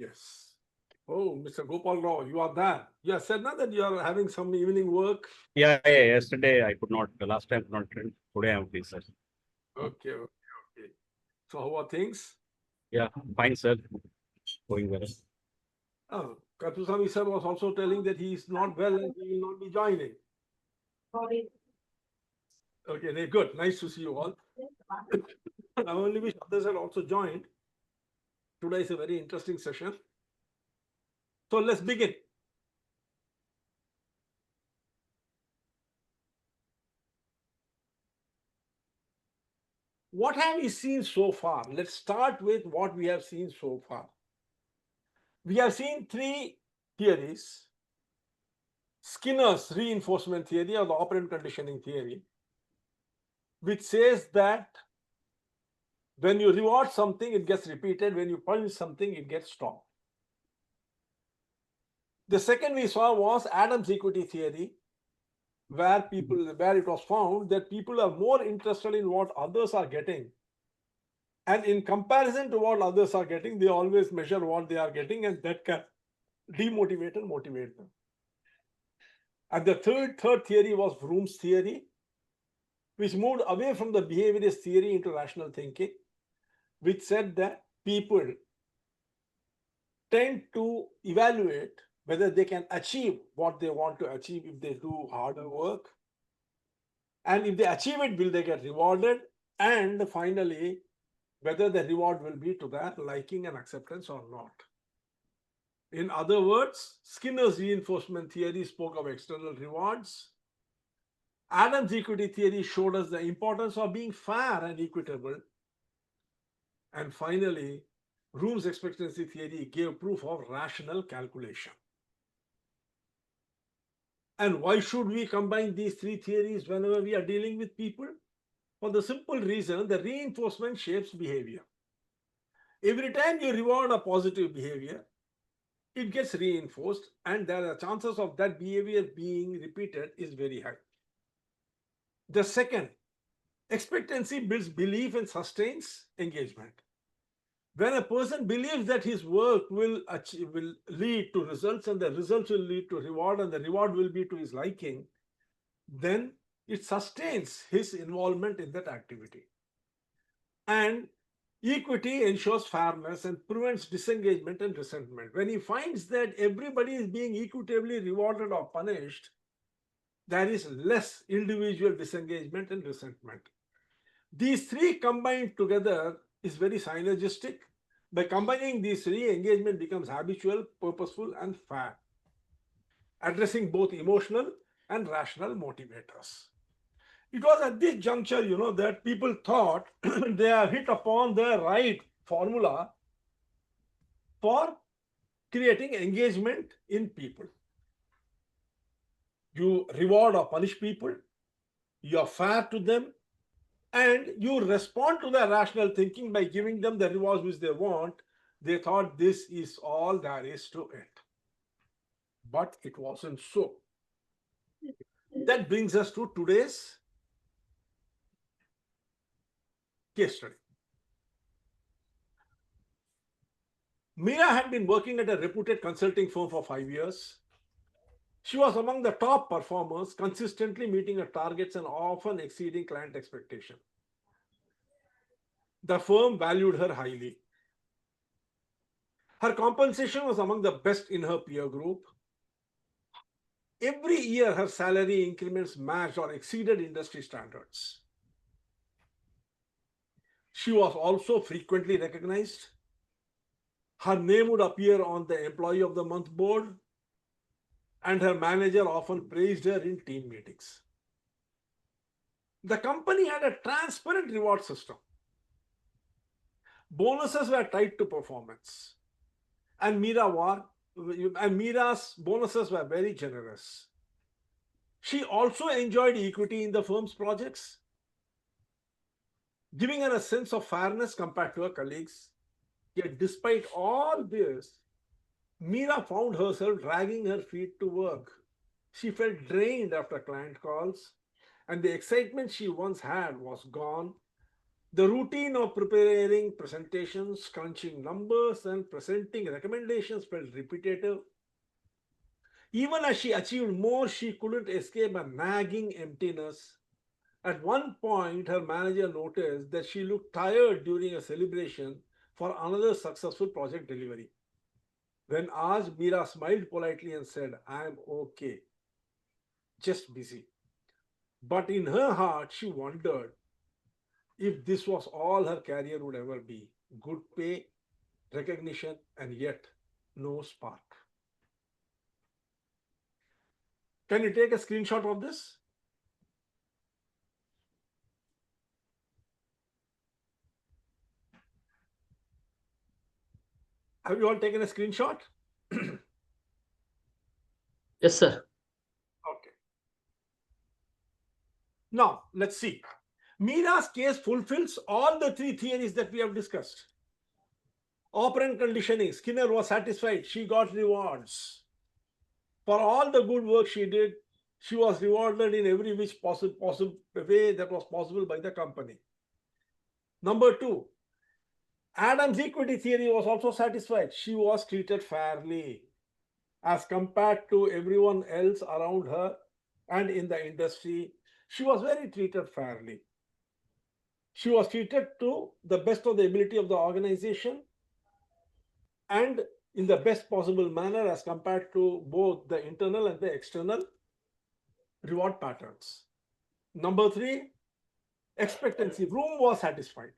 Yes. Oh, Mr. Gopal Rao, you are there. You have said now that you are having some evening work. Yeah, yesterday I could not, the last time could not attend. Today I'm free, sir. Okay, okay, okay. So how are things? Yeah, fine, sir. Going well. Oh, Katusami sir was also telling that he is not well and he will not be joining. Okay, good. Nice to see you all. I only wish others had also joined. Today is a very interesting session. So let's begin. What have we seen so far? Let's start with what we have seen so far. We have seen three theories: Skinner's reinforcement theory or the operant conditioning theory, which says that when you reward something, it gets repeated. When you punish something, it gets stopped. The second we saw was Adams equity theory, where it was found that people are more interested in what others are getting. And in comparison to what others are getting, they always measure what they are getting, and that can demotivate and motivate them. And the third theory was Vroom's theory, which moved away from the behaviorist theory into rational thinking, which said that people tend to evaluate whether they can achieve what they want to achieve if they do harder work. And if they achieve it, will they get rewarded? And finally, whether the reward will be to their liking and acceptance or not. In other words, Skinner's reinforcement theory spoke of external rewards. Adams' equity theory showed us the importance of being fair and equitable. And finally, Room's expectancy theory gave proof of rational calculation. And why should we combine these three theories whenever we are dealing with people? For the simple reason that reinforcement shapes behavior. Every time you reward a positive behavior, it gets reinforced, and the chances of that behavior being repeated is very high. The second, expectancy builds belief and sustains engagement. When a person believes that his work will lead to results, and the results will lead to reward, and the reward will be to his liking, then it sustains his involvement in that activity. And equity ensures fairness and prevents disengagement and resentment. When he finds that everybody is being equitably rewarded or punished, there is less individual disengagement and resentment. These three combined together is very synergistic. By combining these three, engagement becomes habitual, purposeful, and fair, addressing both emotional and rational motivators. It was at this juncture, that people thought they have hit upon the right formula for creating engagement in people. You reward or punish people, you are fair to them, and you respond to their rational thinking by giving them the rewards which they want. They thought this is all there is to it. But it wasn't so. That brings us to today's case study. Meera had been working at a reputed consulting firm for 5 years. She was among the top performers, consistently meeting her targets and often exceeding client expectation. The firm valued her highly. Her compensation was among the best in her peer group. Every year, her salary increments matched or exceeded industry standards. She was also frequently recognized. Her name would appear on the Employee of the Month board, and her manager often praised her in team meetings. The company had a transparent reward system. Bonuses were tied to performance, and Meera's bonuses were very generous. She also enjoyed equity in the firm's projects, giving her a sense of fairness compared to her colleagues. Yet, despite all this, Meera found herself dragging her feet to work. She felt drained after client calls, and the excitement she once had was gone. The routine of preparing presentations, crunching numbers, and presenting recommendations felt repetitive. Even as she achieved more, she couldn't escape a nagging emptiness. At one point, her manager noticed that she looked tired during a celebration for another successful project delivery. When asked, Meera smiled politely and said, "I am okay, just busy." But in her heart, she wondered if this was all her career would ever be: good pay, recognition, and yet no spark. Can you take a screenshot of this? Have you all taken a screenshot? Yes, sir. Okay. Now, let's see. Meera's case fulfills all the three theories that we have discussed. Operant conditioning, Skinner was satisfied. She got rewards. For all the good work she did, she was rewarded in every which possible way that was possible by the company. Number two, Adams' equity theory was also satisfied. She was treated fairly as compared to everyone else around her and in the industry. She was very treated fairly. She was treated to the best of the ability of the organization and in the best possible manner as compared to both the internal and the external reward patterns. Number three, expectancy. Room was satisfied.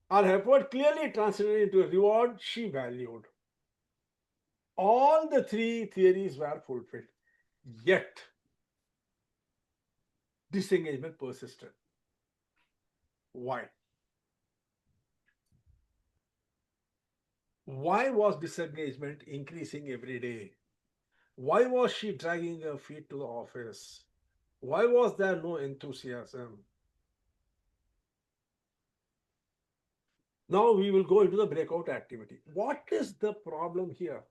Her effort clearly translated into a reward she valued. All the three theories were fulfilled, yet disengagement persisted. Why? Why was disengagement increasing every day? Why was she dragging her feet to the office? Why was there no enthusiasm? Now we will go into the breakout activity. What is the problem here?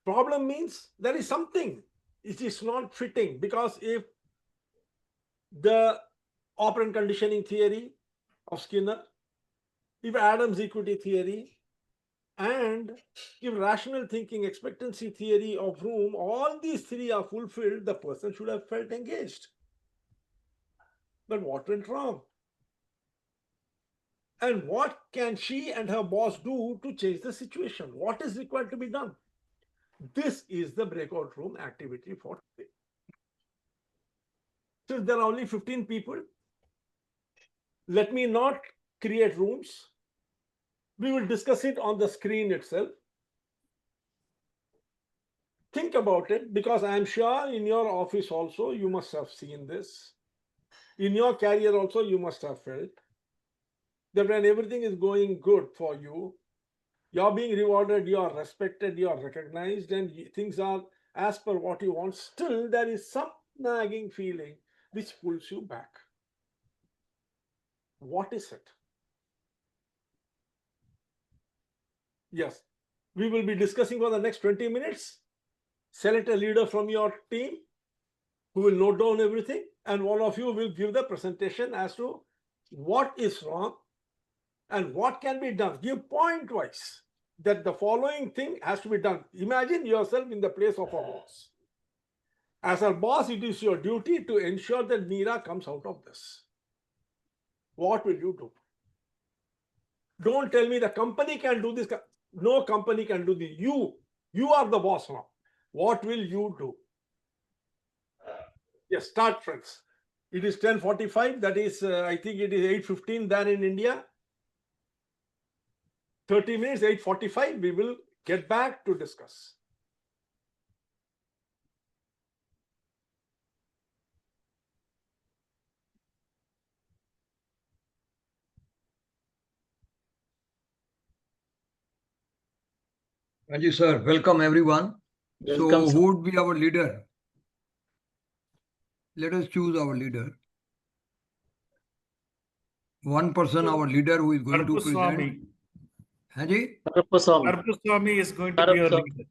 Problem means there is something. It is not fitting, because if the operant conditioning theory of Skinner, if Adams' equity theory, and if rational thinking expectancy theory of Room, all these three are fulfilled, the person should have felt engaged. But what went wrong? And what can she and her boss do to change the situation? What is required to be done? This is the breakout room activity for today. Since there are only 15 people, let me not create rooms. We will discuss it on the screen itself. Think about it, because I am sure in your office also you must have seen this. In your career also you must have felt that when everything is going good for you, you're being rewarded, you are respected, you are recognized, and things are as per what you want. Still, there is some nagging feeling which pulls you back. What is it? Yes, we will be discussing for the next 20 minutes. Select a leader from your team who will note down everything, and one of you will give the presentation as to what is wrong and what can be done. Give point wise that the following thing has to be done. Imagine yourself in the place of a boss. As a boss, it is your duty to ensure that Meera comes out of this. What will you do? Don't tell me the company can do this. No company can do this. You are the boss now. What will you do? Yes, start, friends. It is 10:45. That is, I think it is 8:15 there in India. 30 minutes, 8:45. We will get back to discuss. Thank you, sir. Welcome, everyone. Welcome, So, sir. who would be our leader? Let us choose our leader. One person, our leader, who is going to present. Swami. Haji? Karpa Swami is going to be your leader.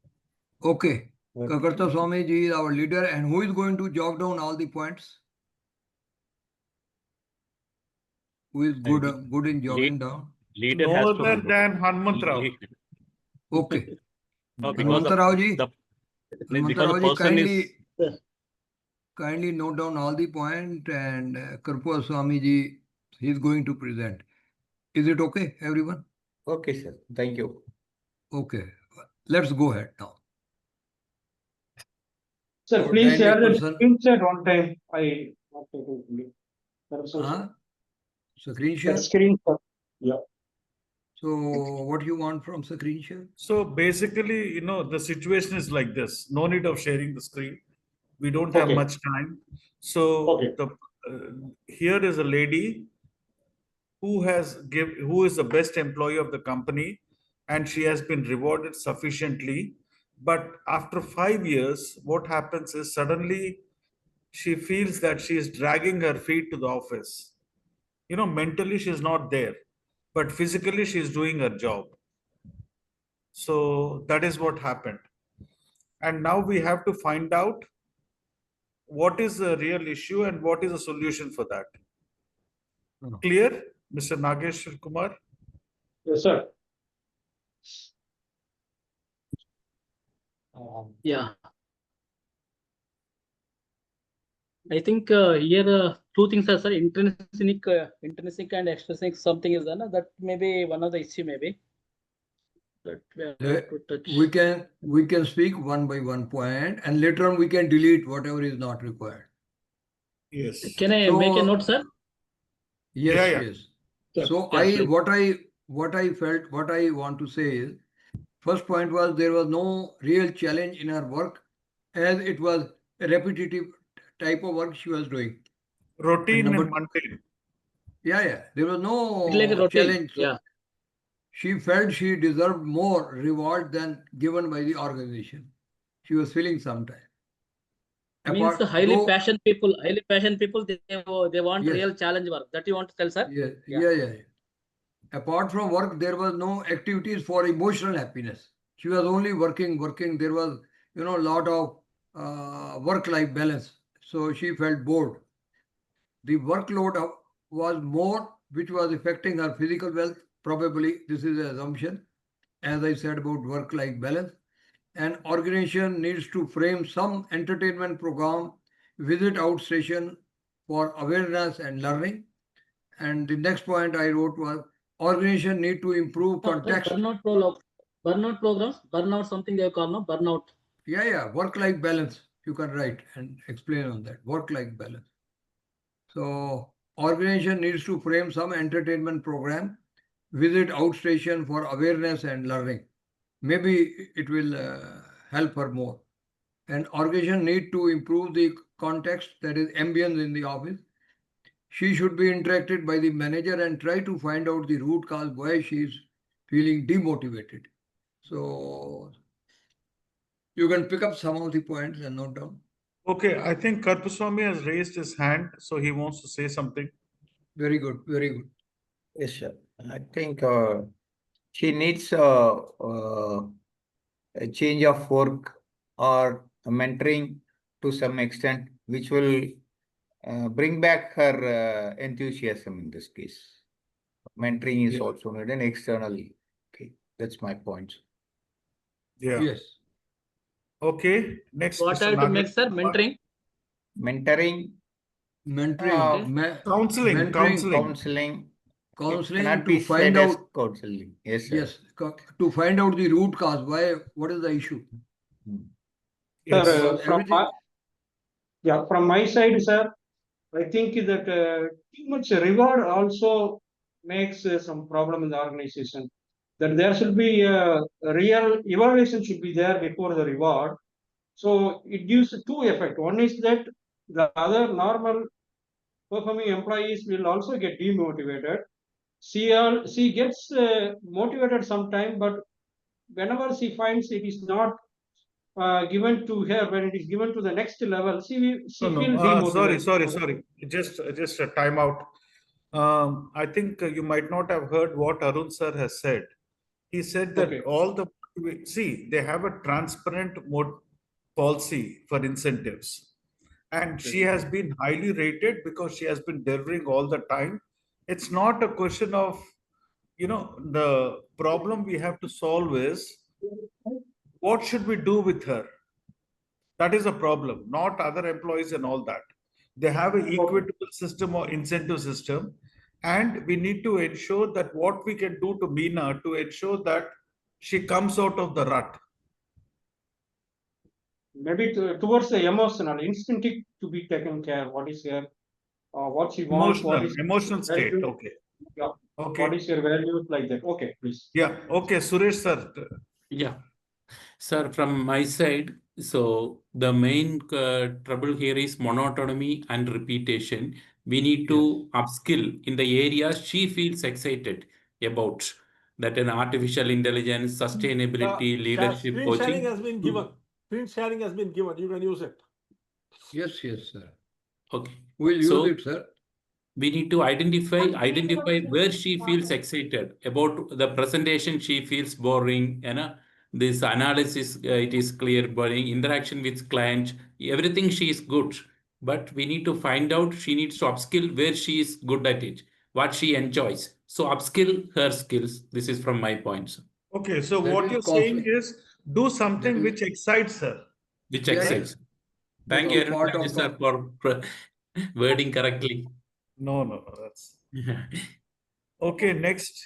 Okay. Kakarta Swami ji is our leader, and who is going to jot down all the points? who is good, lead- good in jotting lead- down? Leader No has other to. than Hanmant Rao. Okay. No, because Hanmantarao ji, because Hanmantarao the ji, person is. kindly note down all the point, and Karpur Swami ji, he is going to present. Is it okay, everyone? Okay, sir. Thank you. Okay. Let's go ahead now. Sir, Our please share dynamic the person- screenshot one time. I not able to do. Huh? Screen That share. screenshot. Yeah. So what you want from screen share? So basically, you know, the situation is like this. No need of sharing the screen. We don't have Okay. much time. So Okay. here is a lady who is the best employee of the company, and she has been rewarded sufficiently. But after 5 years, what happens is suddenly she feels that she is dragging her feet to the office. You know, mentally she's not there, but physically she's doing her job. So that is what happened. And now we have to find out what is the real issue and what is the solution for that. Clear, Mr. Nageshwar Kumar? Yes, sir. Yeah. I think here two things are, sir, intrinsic and extrinsic something is there, no? That may be one of the issue maybe. That we have to touch. We can speak one by one point, and later on we can delete whatever is not required. Yes. Can I make a note, sir? Yes, Yeah, yeah. yes. Yeah, So yeah, please. what I felt, what I want to say is, first point was there was no real challenge in her work, as it was a repetitive type of work she was doing. Routine number and mundane. Yeah. There was no It's like a routine. challenge. So Yeah. she felt she deserved more reward than given by the organization. She was feeling sometime. Means the highly passionate people, they want Yes. real challenge work. That you want to tell, sir? Yeah. Apart from work, there was no activities for emotional happiness. She was only working. There was, a lot of work-life balance. So she felt bored. The workload was more, which was affecting her physical wealth. Probably this is an assumption, as I said about work-life balance. An organization needs to frame some entertainment program, visit outstation for awareness and learning. And the next point I wrote was organization need to improve context. Burnout programs, burnout something they call, no? Burnout. Yeah. Work-life balance. You can write and explain on that. Work-life balance. So organization needs to frame some entertainment program, visit outstation for awareness and learning. Maybe it will help her more. And organization need to improve the context, that is ambience in the office. She should be interacted by the manager and try to find out the root cause why she is feeling demotivated. So you can pick up some of the points and note down. Okay, I think Karpuswamy has raised his hand, so he wants to say something. Very good. Yes, sir. I think she needs a change of work or a mentoring to some extent, which will bring back her enthusiasm in this case. Mentoring is also needed externally. Okay, that's my point. Yeah. Yes. Okay, next. What Mr. are to make, Nageshwar sir? Kumar. Mentoring? Mentoring, Mentoring. Counseling, mentoring, counseling. Counseling cannot to be find said as out. counseling. Yes, sir. Yes, to find out the root cause. Why? What is the issue? Yes. Sir, Everything. from my side, sir, I think that too much reward also makes some problem in the organization. That there should be a real evaluation should be there before the reward. So it gives two effect. One is that the other normal performing employees will also get demotivated. She gets motivated sometime, but whenever she finds it is not given to her, when it is given to the next level, she No, feels demotivated. sorry. Just a timeout. I think you might not have heard what Arun sir has said. He said that they have a transparent policy for incentives, and she has been highly rated because she has been delivering all the time, it's not a question of, the problem we have to solve is what should we do with her? That is a problem, not other employees and all that. They have an equitable system or incentive system, and we need to ensure that what we can do to Meena to ensure that she comes out of the rut. Maybe towards the emotional, instinctive to be taken care. What is her, what she wants, what is Emotional state. value. Okay. Yeah. Okay. What is your values like that? Okay, please. Yeah. Okay, Suresh sir. Yeah, sir, from my side, so the main trouble here is monotony and repetition. We need to upskill in the areas she feels excited about, that an artificial intelligence, sustainability, leadership Screen coaching. sharing has been given. Screen sharing has been given. You can use it. Yes, sir. Okay. We'll use So it, sir. we need to identify where she feels excited about the presentation. She feels boring, this analysis, it is clear, boring interaction with client, everything she is good, but we need to find out, she needs to upskill where she is good at it, what she enjoys. So upskill her skills. This is from my points, Okay, so That what is you're saying conflict. is do something That is- which excites her. which Yeah, yeah. excites. Thank That you, is part Thank you, of sir, for wording correctly. No, that's okay. Next.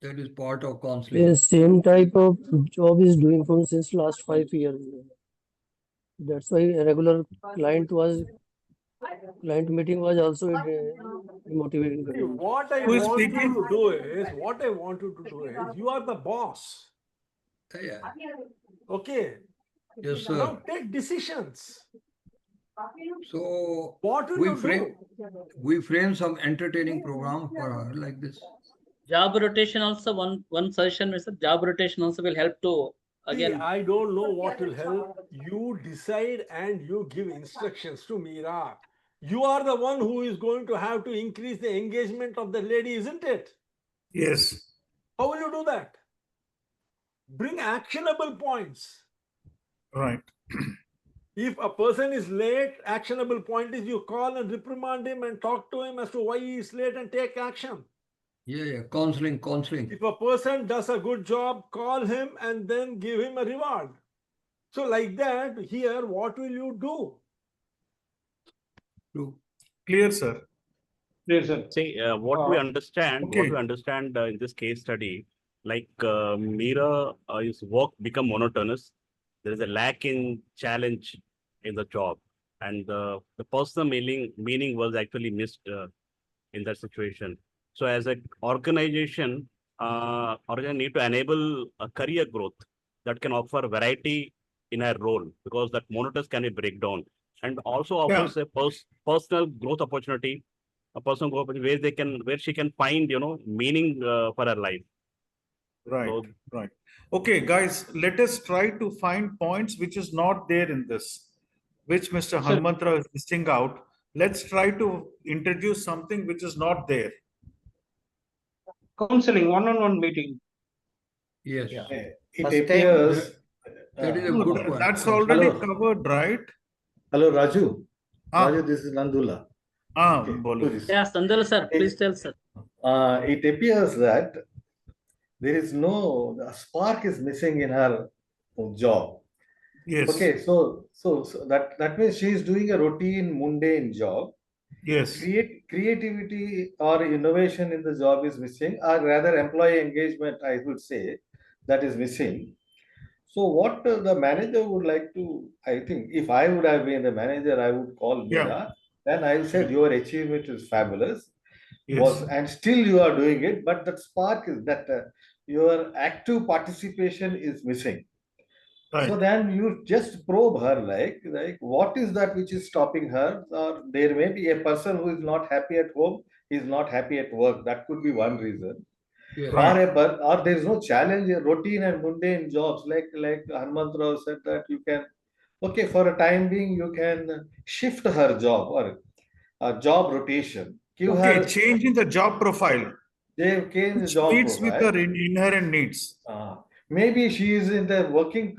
That is part of counseling. The same type of job is doing from since last 5 years. That's why a regular client meeting was also motivating. See, what I Who is want you speaking? to do is, you are the boss. Yeah. Okay. Yes, Now sir. take decisions. So What will we you frame do? we frame some entertaining program for her like this. Job rotation also, one suggestion is that job rotation also will help to, See, again, I don't know what will help. You decide and you give instructions to Meera. You are the one who is going to have to increase the engagement of the lady, isn't it? Yes. How will you do that? Bring actionable points. Right. If a person is late, actionable point is you call and reprimand him and talk to him as to why he is late and take action. Yeah. Counseling. If a person does a good job, call him and then give him a reward. So like that, here, what will you do? True. Clear, sir. Yes, sir. See, what we understand okay. In this case study, like Meera, his work become monotonous. There is a lack in challenge in the job, and the personal meaning was actually missed in that situation. So as an organization, need to enable a career growth that can offer variety in a role, because that monotonous can be breakdown, and also offers a personal growth opportunity, where she can find meaning for her life. Right. So, Right. Okay, guys, let us try to find points which is not there in this, which Mr. Hanumantrao is listing out. Let's try to introduce something which is not there. Counseling, one-on-one meeting. Yes. It First time, appears. That is a No, good point. that's already Hello. covered, right? Hello, Raju. Ah. Raju, this is Nandula. Okay, bolo. please. yeah, Sandal sir, please tell sir. It appears that there is the spark is missing in her job. Yes. Okay, so that means she is doing a routine, mundane job. Yes. Creativity or innovation in the job is missing, or rather employee engagement, I would say, that is missing. So what the manager would like to, I think, if I would have been the manager, I would call Meera. Then I said, your achievement is fabulous. Yes. And still you are doing it, but that spark is that your active participation is missing. Right. So then you just probe her, like what is that which is stopping her? Or there may be a person who is not happy at home, is not happy at work. That could be one reason. Yeah. Or there is no challenge in routine and mundane jobs, like Hanumantrao said that you can, okay, for a time being you can shift her job or job rotation. Give her Changing the job profile. change the Which job meets with profile. her inherent needs. Maybe she is in the working,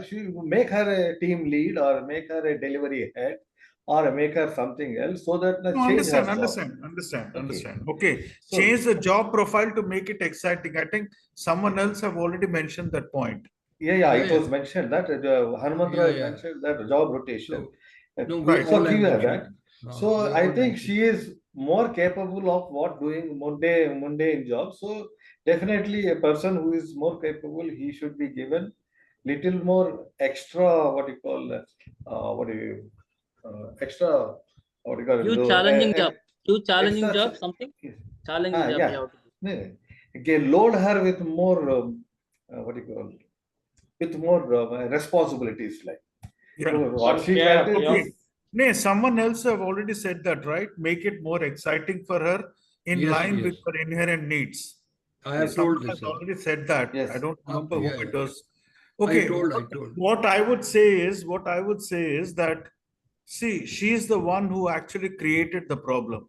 she make her a team lead or make her a delivery head, or make her something else so that No, change her understand, job. understand. Okay, So- change the job profile to make it exciting. I think someone else have already mentioned that point. Yeah, it Yeah, was mentioned that Hanumantra Yeah, yeah. mentioned that job rotation. No, we Right. So all have give her that. mentioned. So we I all think mentioned. she is more capable of what doing mundane job. So definitely a person who is more capable, he should be given little more extra what you call extra what you call it, You challenging job. You challenging extra job, something? Challenging job. yeah. You have to do. No, okay, load her with more what do you call with more responsibilities like. Yeah. So what she Yeah, can do Okay. is No, someone else have already said that, right? Make it more exciting for her in Yes, line yes. with her inherent needs. I have Someone told this. has Sir. already said that. Yes. I don't remember yeah, who it yeah. was. Okay. I told. What I would say is that, see, she's the one who actually created the problem.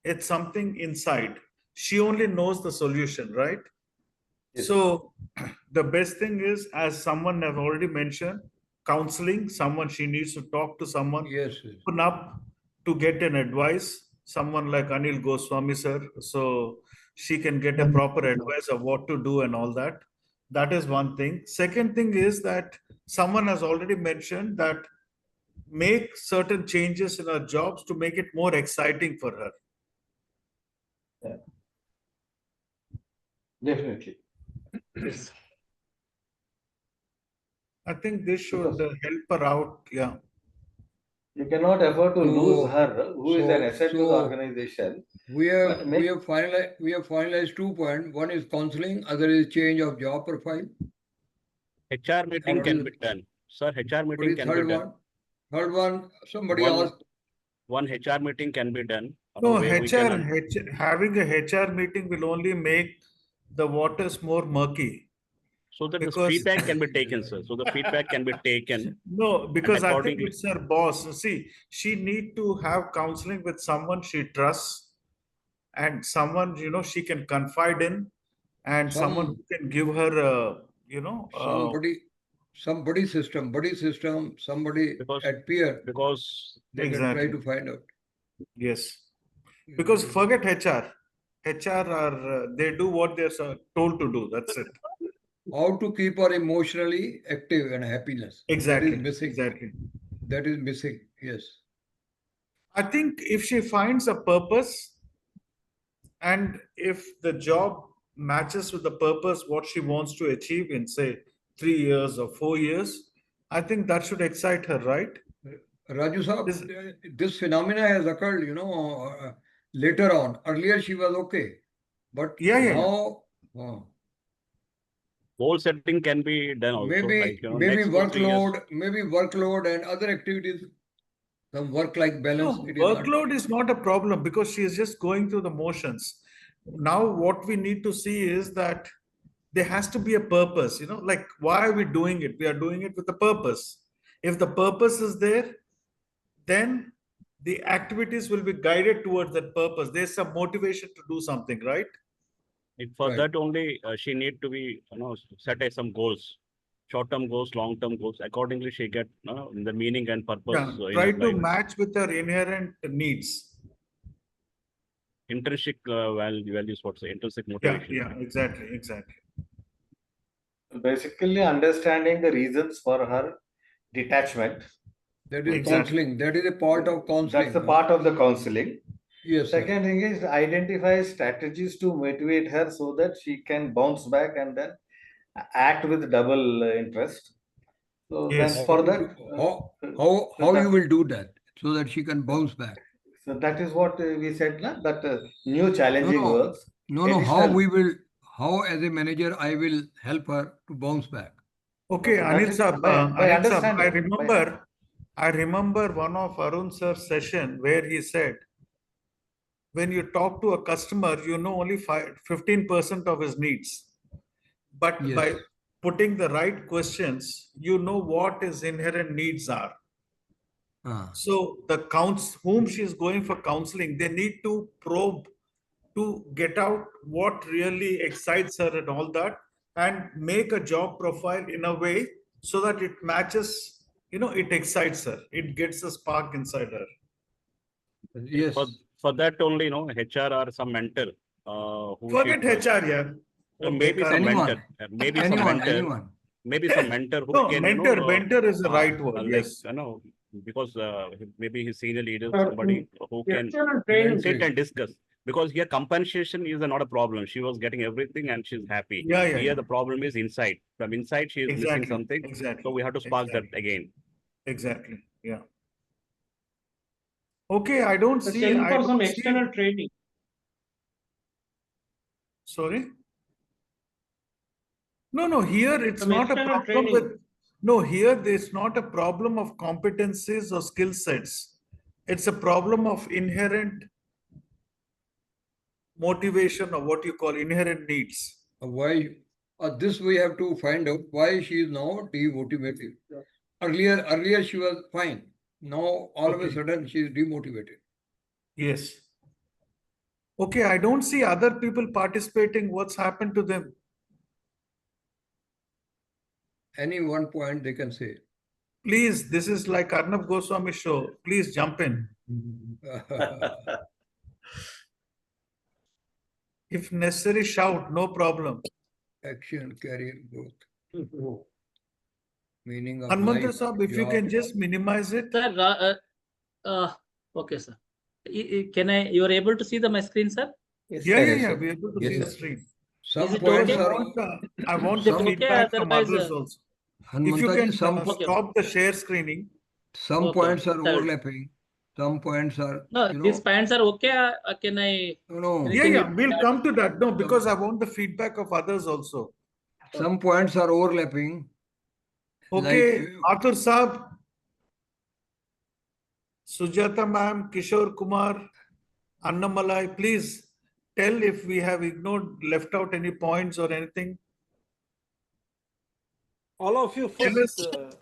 It's something inside. She only knows the solution, right? Yes. So the best thing is, as someone have already mentioned, counseling, someone she needs to talk to someone, Yes, yes. open up to get an advice, someone like Anil Goswami sir, so she can get a proper advice of what to do and all that. That is one thing. Second thing is that someone has already mentioned that make certain changes in her jobs to make it more exciting for her. definitely. Yes. I think this should Because- help her out. Yeah. You cannot afford to lose So- her, who is an so- asset to the so- organization. We have But make- we have finalized 2 points. One is counseling, other is change of job profile. HR meeting What can is- be done. Sir, HR What meeting is can be third done. one? Third one, somebody One- asked. One HR meeting can be done. No, where we can having a HR meeting will only make the waters more murky. so that the because- feedback can be taken, sir. So the feedback can be taken. No, because I think accordingly- it's her boss. See, she need to have counseling with someone she trusts and someone, she can confide in and someone Some- who can give her, Somebody system, somebody Because- at peer, Because they can try Exactly. to find out. yes. Because forget HR. HR are, they do what they're told to do. That's it. How to keep her emotionally active and happiness. Exactly. That is missing. Exactly. That is missing, yes. I think if she finds a purpose and if the job matches with the purpose, what she wants to achieve in, say, 3 years or 4 years, I think that should excite her, right? Raju sir, This- this phenomena has occurred, later on. Earlier she was okay, but Yeah. now, goal setting can be done also. maybe like, maybe next 2-3 years. workload and other activities, some work-life balance. No, it is not- workload is not a problem because she is just going through the motions. Now, what we need to see is that there has to be a purpose, like why are we doing it? We are doing it with a purpose. If the purpose is there, then the activities will be guided towards that purpose. There's some motivation to do something, right? For Right. that only, she need to be, set some goals, short-term goals, long-term goals. Accordingly, she get the meaning and purpose. Yeah, in try her to life. match with her inherent needs. Intrinsic values, what's the intrinsic Yeah, motivation? exactly. Basically understanding the reasons for her detachment. That is Exactly. counseling. That is a part of counseling. That's the part of the counseling. Yes, sir. Second thing is identify strategies to motivate her so that she can bounce back and then act with double interest. So Yes. then for that, How you will do that so that she can bounce back? so that is what we said, that new challenging No. works. No, Additional- how as a manager I will help her to bounce back. Okay, That Anil is sir, by Anil sir, understanding, I remember one of Arun sir's session where he said, when you talk to a customer, you know only 15% of his needs. But Yes. by putting the right questions, you know what his inherent needs are. Ah. So the whom she is going for counseling, they need to probe to get out what really excites her and all that, and make a job profile in a way so that it matches it excites her. It gets a spark inside her. Yes. For that only, HR or some mentor. Who Forget should, HR, yeah. maybe some Anyone. mentor. Maybe some Anyone, mentor. anyone. Maybe some mentor who No, can, mentor is the right word, yes. Because maybe his senior leader, Sir, somebody who can external training. sit and discuss. Because here compensation is not a problem. She was getting everything and she's happy. Yeah, yeah, Here yeah. the problem is inside. From inside she is missing Exactly, something. exactly, So we have to spark exactly. that again. Exactly, yeah. Okay, I don't see. Send I for don't some see- external training. Sorry? No, here it's Some not a external problem training. with, no, here there's not a problem of competencies or skill sets. It's a problem of inherent motivation or what you call inherent needs. Why? This we have to find out why she is now demotivated. Earlier she was fine. Now all of a Okay. sudden she is demotivated. Yes. Okay, I don't see other people participating. What's happened to them? Any one point they can say. Please, this is like Arnab Goswami show. Please jump in. If necessary, shout, no problem. Action, career growth. Meaning of Hanmanta life. Saab, if you job. can just minimize it. Sir, okay, sir. You are able to see my screen, sir? Yes, Yeah, sir, yeah, yes, yeah. sir. We're able to Yes, see the sir. screen. Some Is it points okay? are I want the Some- feedback from otherwise, others also. If you Hanumantaji, can some Okay. stop the share screening. some Okay, points are I will. overlapping. Some points are No, these points are okay. Can I? no. Yeah, Anything yeah, you we'll add? come to that. No, because I want the feedback of others also. Some points are overlapping. Okay, Like Athur Saab, Sujata ma'am, Kishore Kumar, Annamalai, please tell if we have ignored, left out any points or anything. All of you Tell first, us.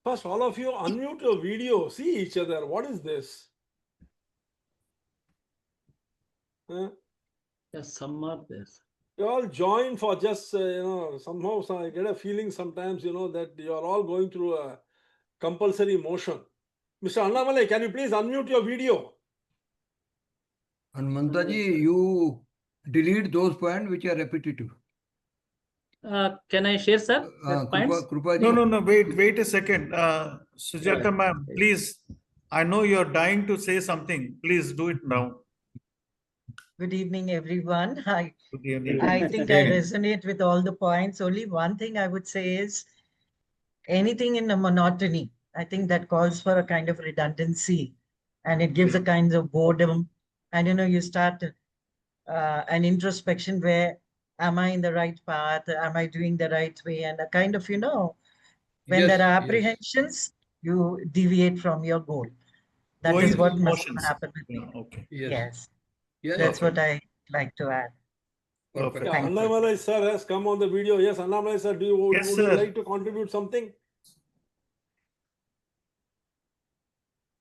first all of you unmute your video, see each other. What is this? Huh? Yes, some are there. You all join for just somehow I get a feeling sometimes that you are all going through a compulsory motion. Mr. Annamalai, can you please unmute your video? Hanumantaji, you delete those points which are repetitive. Can I share, sir? The points? Krupaji. No, wait a second. Sujata ma'am, please. I know you're dying to say something. Please do it now. Good evening, everyone. I Good evening. think I resonate with all the points. Only one thing I would say is anything in a monotony, I think that calls for a kind of redundancy and it gives a kind of boredom. And, you start an introspection where am I in the right path? Am I doing the right way? And a kind of, when Yes, there are yes. apprehensions, you deviate from your goal. That Going is what through must motions. happen with me. Yeah, okay. Yes. Yes. That's what I like to add. Perfect. Yeah, Thank you. Annamalai sir has come on the video. Yes, Annamalai sir, would Yes, you sir. like to contribute something?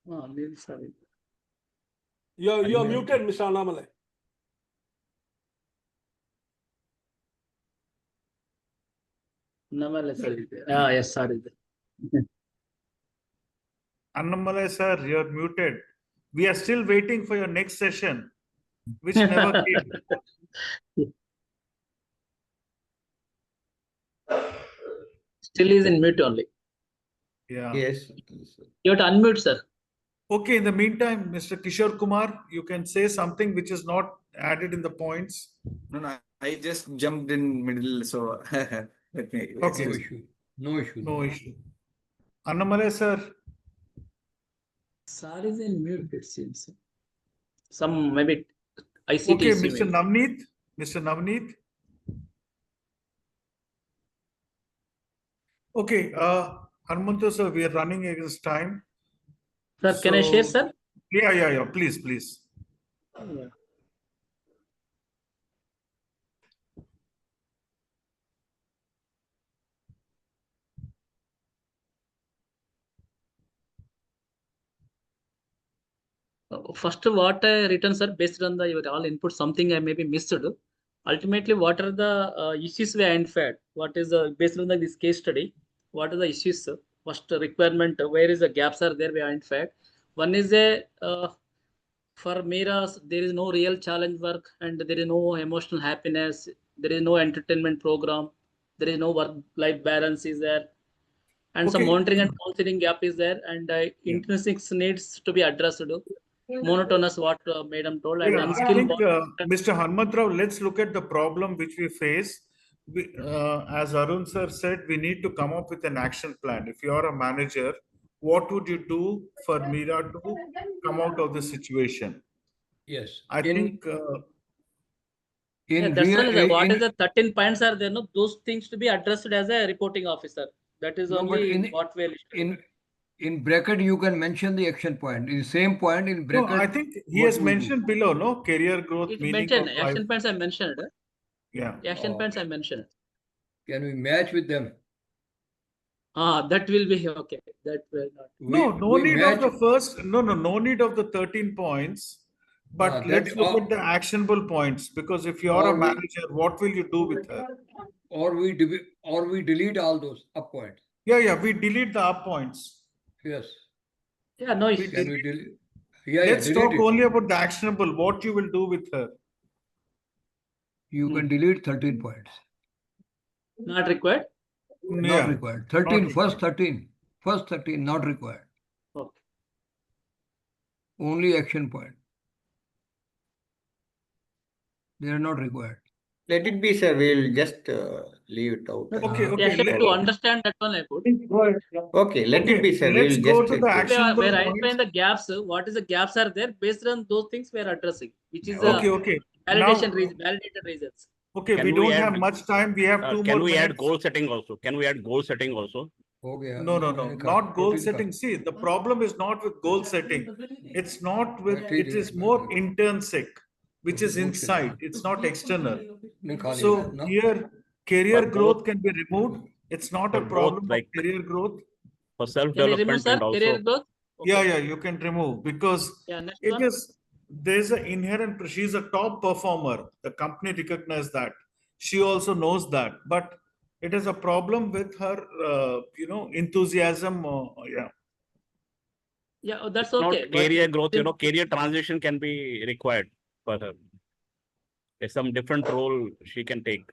Oh, sorry. You are muted, Mr. Annamalai. Yes, sorry. Annamalai sir, you're muted. We are still waiting for your next session, which never came. Still is in mute only. Yeah. Yes. You have to unmute, sir. Okay, in the meantime, Mr. Kishore Kumar, you can say something which is not added in the points. No, I just jumped in middle, so let me. Okay. No issue. No issue. No issue. Annamalai sir, Sir is in mute, it seems. Some maybe ICT okay, issue Mr. maybe. Navneet, Mr. Navneet. Okay, Hanmanto sir, we are running against time. Sir, can I share, So- sir? Yeah, please. Yeah. First, what I written, sir, based on your all input, something I maybe missed. Ultimately, what are the issues we identified? What is the based on this case study? What are the issues, sir? first requirement, where is the gaps are there behind fact. One is a for Meera, there is no real challenge work and there is no emotional happiness. There is no entertainment program. There is no work-life balance is there. And some Okay. monitoring and counseling gap is there. And intrinsic needs to be addressed. Monotonous, what Madam told, and Yeah, I unskilled think, work. Mr. Hanmatrao, let's look at the problem which we face. As Arun sir said, we need to come up with an action plan. If you are a manager, what would you do for Meera to come out of the situation? Yes. I think, Yeah, that's all. What is the 13 points are there? No, those things to be addressed as a reporting officer. That is No, but only what we are listed. in bracket you can mention the action point. In same point in bracket. no, I think he what has we do. mentioned below, no, career growth, It meaning mentioned of action life. points I mentioned. Yeah. Action points I mentioned. Can we match with them? That will be okay. That will not. No we need match. of the first, no need of the 13 points. But let's look at the actionable points, because if you are a manager, what will you do with her? Or we delete all those up points. Yeah, we delete the up points. Yes. Yeah, no issue. Can we delete? Yeah, Let's delete talk it. only about the actionable, what you will do with her. You can delete 13 points. Not required. Not required. 13, first 13. First 13, not required. Okay. Only action point. They are not required. Let it be, sir. We'll just leave it out. Okay. Yeah, to understand that one I put. Okay, let it be, sir. Let's We'll go just to the actionable Where I points. find the gaps, what is the gaps are there based on those things we are addressing, which is Okay. validation Now- reason, validated reasons. Okay, Can we we don't add- have much time. We have 2 Can more we add minutes. goal setting also? Can we add goal setting also? Okay. No, not goal setting. See, the problem is not with goal setting. It's not with, it is more intrinsic, which is inside. It's not external. So here, career For growth both- can be removed. It's not a for both, problem of like- career growth. For Can you self-development remove, sir, and career also growth? Okay. Yeah, you can remove, because Yeah, next it one. is, there's an inherent, she's a top performer. The company recognizes that. She also knows that, but it is a problem with her, enthusiasm. Yeah, that's not okay. but career it- growth, career transition can be required for her. There's some different role she can take.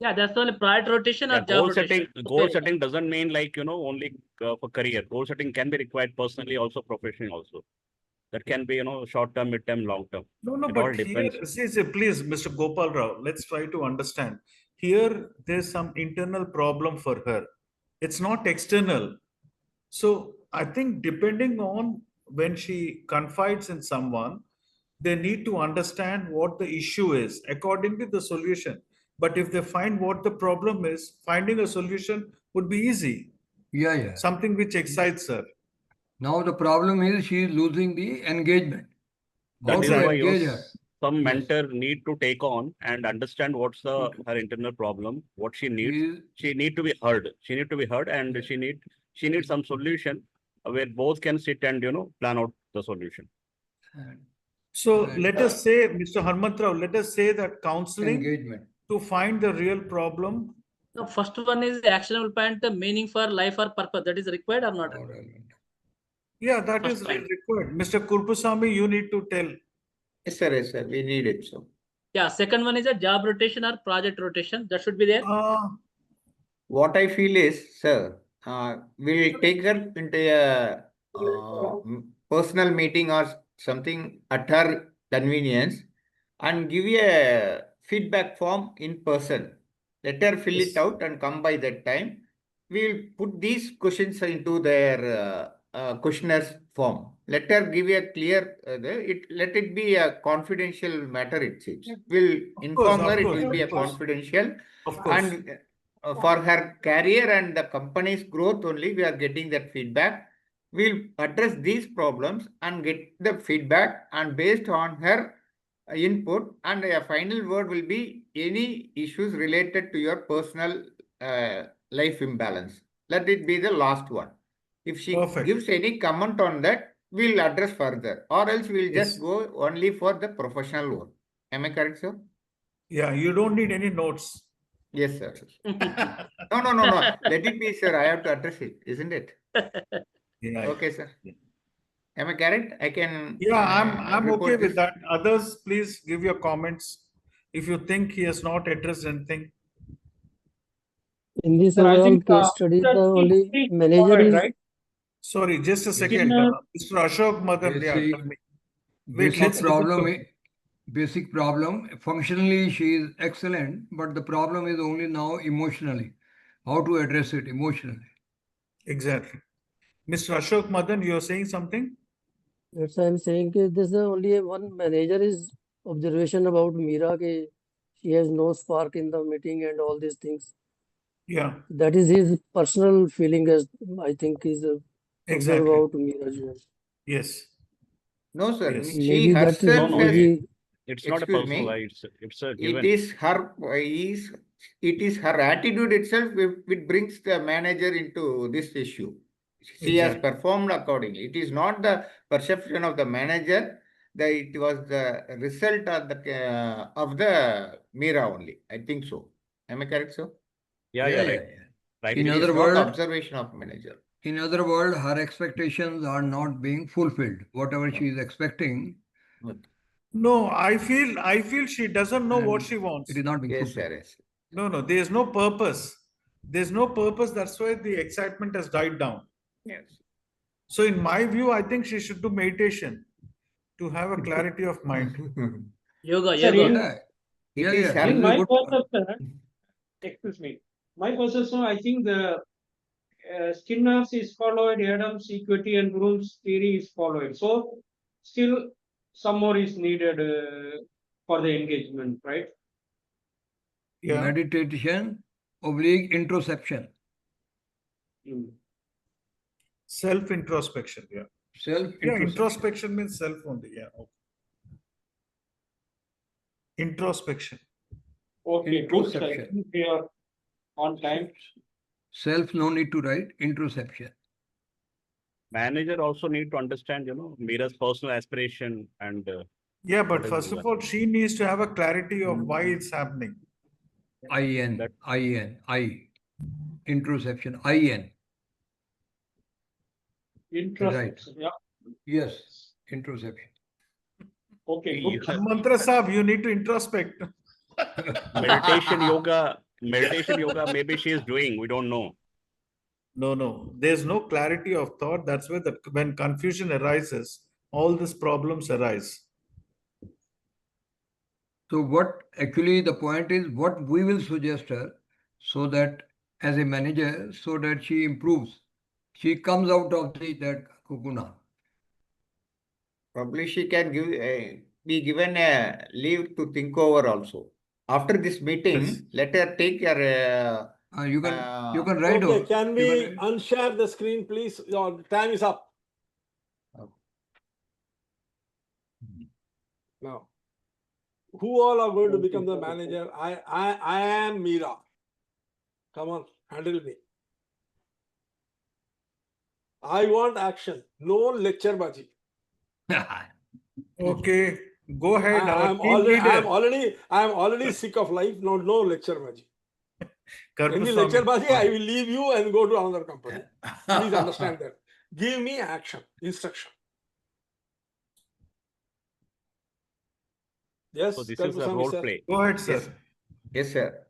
Yeah, that's only prior rotation or Yeah, job goal rotation. goal setting doesn't mean like, only for career. Goal setting can be required personally, also professionally also. That can be, short term, mid term, long term. No, It all but here, depends. see, please, Mr. Gopal Rao, let's try to understand. Here, there's some internal problem for her. It's not external. So I think depending on when she confides in someone, they need to understand what the issue is according to the solution. But if they find what the problem is, finding a solution would be easy. Yeah. Something which excites her. Now the problem is she is losing the engagement. That How is to why engage her? some mentor need to take on and understand what's her internal problem, what she needs. She need to be heard. She need to be heard, and she needs some solution where both can sit and plan out the solution. So let us say, Mr. Hanmantrao, let us say that counseling Engagement. to find the real problem. The first one is the actionable point, the meaning for life or purpose. That is required or not? Yeah, that is First point. required. Mr. Kurpusamy, you need to tell. Yes, sir. We need it. So Yeah, second one is a job rotation or project rotation. That should be there. what I feel is, sir, we'll take her into a personal meeting or something at her convenience and give a feedback form in person. Let her fill it out and come by that time. We'll put these questions into their questionnaires form. Let her give a clear, let it be a confidential matter, it seems. We'll inform her, it will be a confidential. Of course. And for her career and the company's growth only, we are getting that feedback. We'll address these problems and get the feedback, and based on her input, and a final word will be any issues related to your personal life imbalance. Let it be the last one. If she gives any comment on that, we'll address further, or else we'll just go only for the professional work. Am I correct, sir? Yeah, you don't need any notes. Yes, sir. No. Let it be, sir. I have to address it, isn't it? Yeah. Okay, sir. Am I correct? I can. Yeah, I'm report okay with this. that. Others, please give your comments. If you think he has not addressed anything. In this Sir, I overall think case study, the only manager is right? Sorry, just a second. Skinner- Mr. Ashok Madan, yeah, Basic- tell me. Wait, Basic let's problem, basic problem. Functionally, she is excellent, but the problem is only now emotionally. How to address it emotionally? Exactly. Mr. Ashok Madan, you're saying something? that's why I'm saying that this is only one manager is observation about Mira ke she has no spark in the meeting and all these things. Yeah, That is his personal feeling as I think is observed exactly. about Mira ji. Yes. No, sir. Yes. She Maybe that is herself has. maybe It's not a Excuse personal me. lie, it's a It given. is her. It is her attitude itself which brings the manager into this issue. She has Exactly. performed accordingly. It is not the perception of the manager. That it was the result of the Mira only. I think so. Am I correct, sir? Yeah, right. Right. In It other is not words, observation of manager. in other words, her expectations are not being fulfilled. Whatever she is expecting, No, I feel she doesn't know what and she wants. it is not being Yes, fulfilled. sir. Yes. No, there's no purpose. There's no purpose. That's why the excitement has died down. Yes. So, in my view, I think she should do meditation to have a clarity of mind. Yoga, Sir, yoga. in, It Yeah, is yeah, her. this in is a my good- perception, excuse me, my perception, I think the Skinner's is followed, Adams equity and Bloom's theory is followed. So still some more is needed for the engagement, right? Yeah. meditation oblique introspection. Mm. Self introspection. Yeah. Self Yeah, introspection. introspection means self only. Yeah. Okay. Introspection. Okay, good, sir. I Introspection. think we are on time. Self, no need to write, introspection. Manager also need to understand, Mira's personal aspiration and Yeah, but What is first that? of all, she needs to have a clarity of why it's happening. I-N, introspection, I-N. Introspection, yeah. Yes, introspection. Okay, good. sir. Mantra Sahab, you need to introspect. meditation yoga, maybe she is doing, we don't know. No. There's no clarity of thought. That's where when confusion arises, all these problems arise. So what actually the point is what we will suggest her so that as a manager, so that she improves. She comes out of that cocoon. Probably she can be given a leave to think over also. After this meeting, Yes. let her take her. You can write Okay, over. can You we can- unshare the screen, please? Your time is up. Now, who all are going to become the manager? I am Mira. Come on, handle me. I want action, no lecture baji. Okay, go ahead. I Our am team leader. already sick of life. No lecture baji. Any Karnaswamy. lecture baji, I will leave you and go to another company. Please understand that. Give me action, instruction. Yes, So this is a Karnaswamy role sir. play. Go ahead, sir. Yes, sir.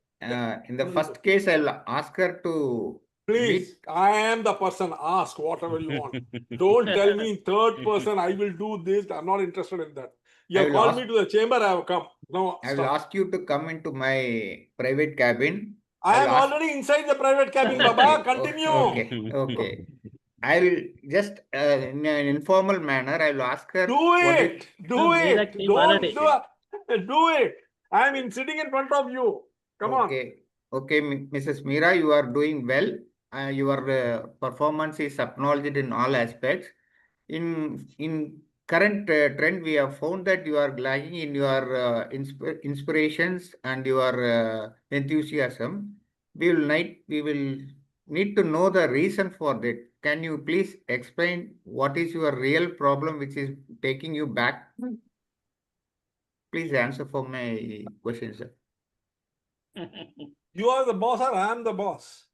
In the first case, I'll ask her to Please, I am the person. Ask whatever you want. Don't tell me in third person, I will do this. I'm not interested in that. You I have will called ask- me to the chamber, I have come. No, I will stop. ask you to come into my private cabin. I am I'll ask- already inside the private cabin, Baba. Continue. Okay. I'll just in an informal manner, I'll ask her. Do what it. Do Mira it. came Don't already. do it. I am sitting in front of you. Come on. Okay, Mrs. Mira, you are doing well. Your performance is acknowledged in all aspects. In current trend, we have found that you are lagging in your inspirations and your enthusiasm. We will need to know the reason for that. Can you please explain what is your real problem which is taking you back? Please answer for my question, sir. You are the boss or I am the boss?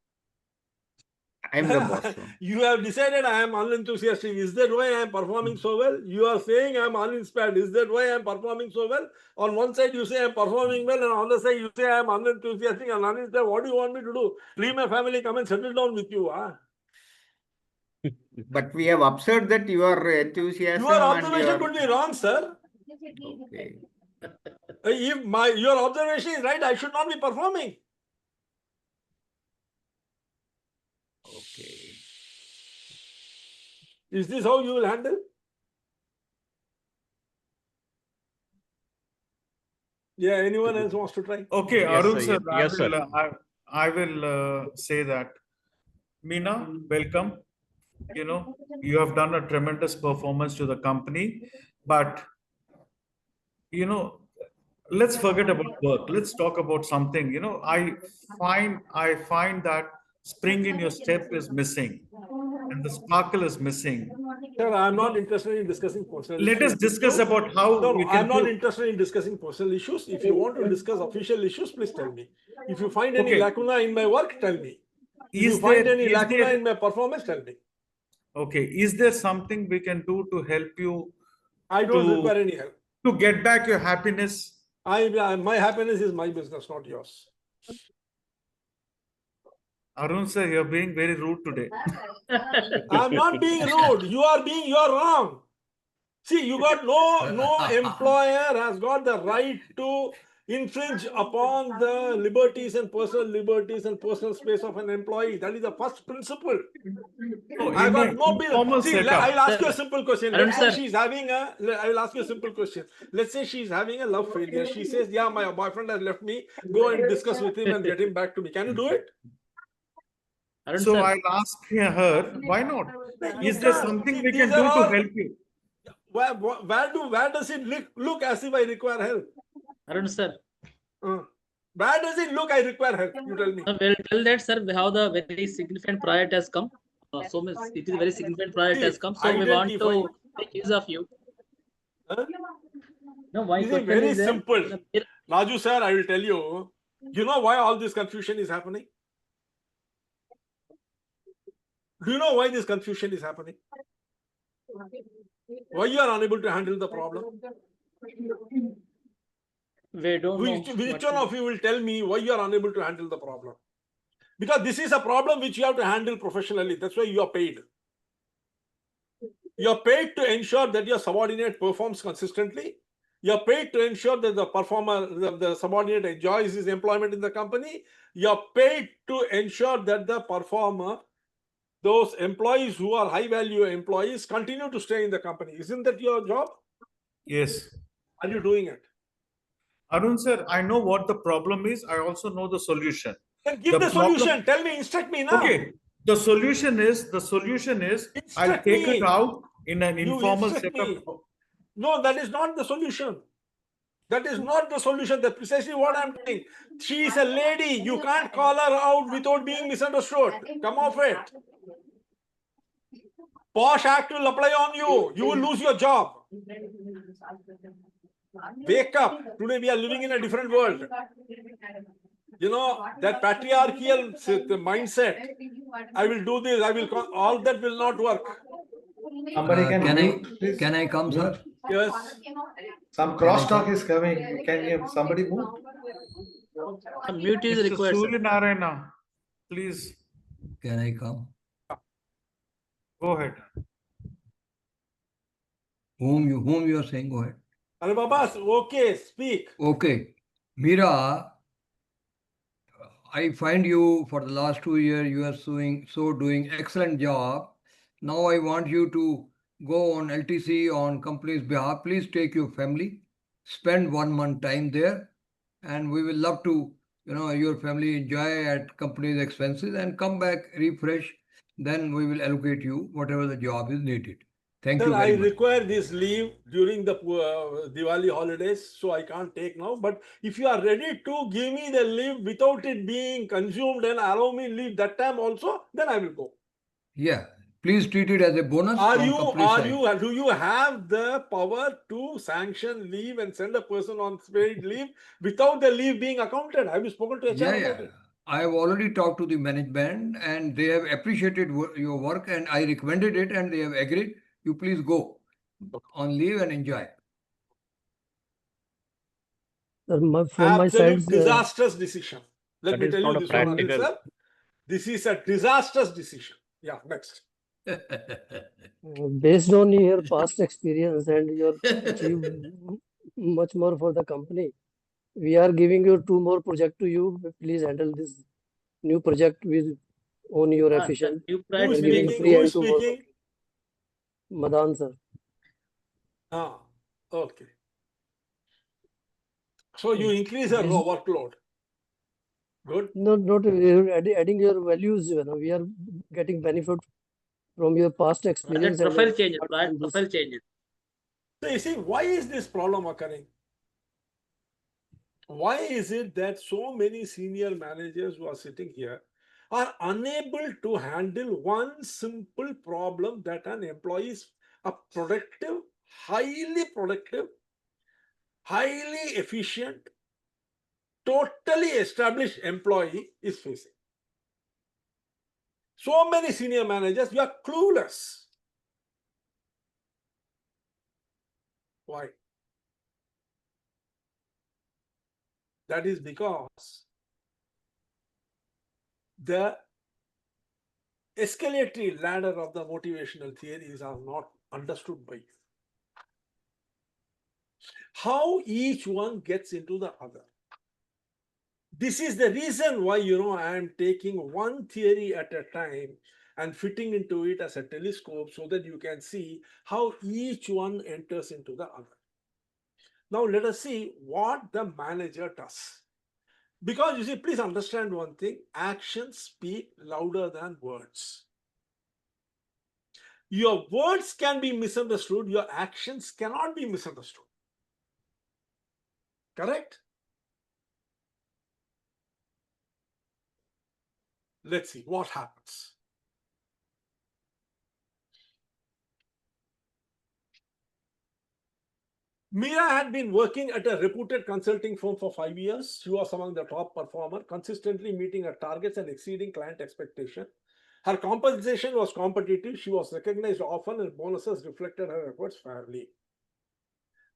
I'm the boss. So. You have decided I am unenthusiastic. Is that why I am performing so well? You are saying I am uninspired. Is that why I am performing so well? On one side you say I am performing well, and on the other side you say I am unenthusiastic and uninspired. What do you want me to do? Leave my family, come and settle down with you, huh? But we have observed that your enthusiasm Your and observation your... could be wrong, sir. Okay. If your observation is right, I should not be performing. Okay. Is this how you will handle? Yeah, anyone else wants to try? Okay, Yes, Arun sir. sir, Yes, sir. I will say that. Meena, welcome. You know, you have done a tremendous performance to the company, but you know, let's forget about work. Let's talk about something. You know, I find that spring in your step is missing, and the sparkle is missing. Sir, I'm not interested in discussing personal issues. Let us discuss about how No, we no, can I'm not do. interested in discussing personal issues. If you want to discuss official issues, please tell me. If you find any Okay. lacuna in my work, tell me. If you Is find there any is lacuna there in my performance, tell me. okay? Is there something we can do to help you I don't to require any help. to get back your happiness? My happiness is my business, not yours. Arun sir, you're being very rude today. I'm not being rude. You're wrong. See, you got no employer has got the right to infringe upon the liberties and personal space of an employee. That is the first principle. No, I in got an no informal business. See, setup. I'll ask you a simple question. Arun Let's say sir. she's having a. I will ask you a simple question. Let's say she's having a love failure. She says, "Yeah, my boyfriend has left me. Go and discuss with him and get him back to me." Can you do it? Arun So sir. I'll ask her, why not? You Is there can't. something See, we these can are do to all- help you? Where does it look as if I require help? Arun sir. Where does it look I require help? You tell me. Well, tell that, sir, how the very significant project has come. So it is a very significant project has come. So we want to take use of you. Huh? No, my This is question very is simple. Raju sir, I will tell you. You know why all this confusion is happening? Do you know why this confusion is happening? Why you are unable to handle the problem? we don't know. Which one of you will tell me why you are unable to handle the problem? Because this is a problem which you have to handle professionally. That's why you are paid. You are paid to ensure that your subordinate performs consistently. You are paid to ensure that the subordinate enjoys his employment in the company. You are paid to ensure that the performer, those employees who are high value employees, continue to stay in the company. Isn't that your job? Yes. Are you doing it? Arun sir, I know what the problem is. I also know the solution. Then give the problem- solution. Tell me, instruct me now. Okay. The solution is I'll Instruct take me. it out in an You informal instruct setup. me. No, that is not the solution. That is not the solution. That's precisely what I'm doing. She is a lady. You can't call her out without being misunderstood. Come off it. Posh Act will apply on you. You will lose your job. Wake up. Today we are living in a different world. You know, that patriarchal mindset. I will do this. All that will not work. Somebody can mute, please. Can I come, sir? Yes. Some crosstalk is coming. Can you somebody move? Mute is Mr. required. Sir. Surya Narayana, please Can I come? go ahead. Whom you are saying? Go ahead. Are Baba, okay, speak. Okay. Meera, I find you for the last 2 years, you are doing excellent job. Now I want you to go on LTC on company's behalf. Please take your family, spend 1 month time there, and we will love to, your family enjoy at company's expenses and come back, refresh. Then we will allocate you whatever the job is needed. Thank you Sir, I very much. require this leave during the Diwali holidays, so I can't take now. But if you are ready to give me the leave without it being consumed and allow me leave that time also, then I will go. Yeah, please treat it as a bonus. Do you have the power to sanction leave and send a person on paid leave without the leave being accounted? Have you spoken to HR about it? I have already talked to the management and they have appreciated your work and I recommended it and they have agreed. You please go on leave and enjoy. Sir, from my side, Absolute disastrous decision. Let That me is tell you not a this one, Anil practical. sir. This is a disastrous decision. Yeah, next. based on your past experience and your achieve much more for the company, we are giving you 2 more project to you. Please handle this new project with on your efficient. New Who pride is We are giving meaning speaking? free Who and is 2 more. speaking? Madan sir. Ah, okay. So you increase her Based, workload. Good. not adding your values. You know, we are getting benefit from your past experience project and profile changes, what right? on this. Profile changes. So you see, why is this problem occurring? Why is it that so many senior managers who are sitting here are unable to handle one simple problem that an employee is a productive, highly efficient, totally established employee is facing? So many senior managers, you are clueless. Why? That is because the escalatory ladder of the motivational theories are not understood by you. How each one gets into the other. This is the reason why, I am taking one theory at a time and fitting into it as a telescope so that you can see how each one enters into the other. Now let us see what the manager does. Because you see, please understand one thing, actions speak louder than words. Your words can be misunderstood, your actions cannot be misunderstood. Correct? Let's see what happens. Meera had been working at a reputed consulting firm for 5 years. She was among the top performer, consistently meeting her targets and exceeding client expectation. Her compensation was competitive. She was recognized often and bonuses reflected her efforts fairly.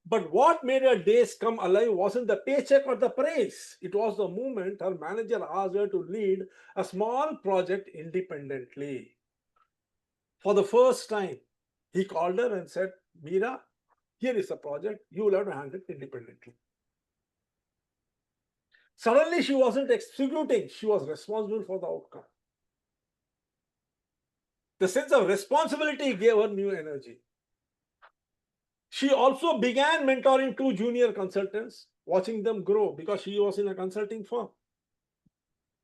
But what made her days come alive wasn't the paycheck or the praise. It was the moment her manager asked her to lead a small project independently. For the first time, he called her and said, Meera, here is a project, you will have to handle it independently. Suddenly, she wasn't executing, she was responsible for the outcome. The sense of responsibility gave her new energy. She also began mentoring 2 junior consultants, watching them grow because she was in a consulting firm.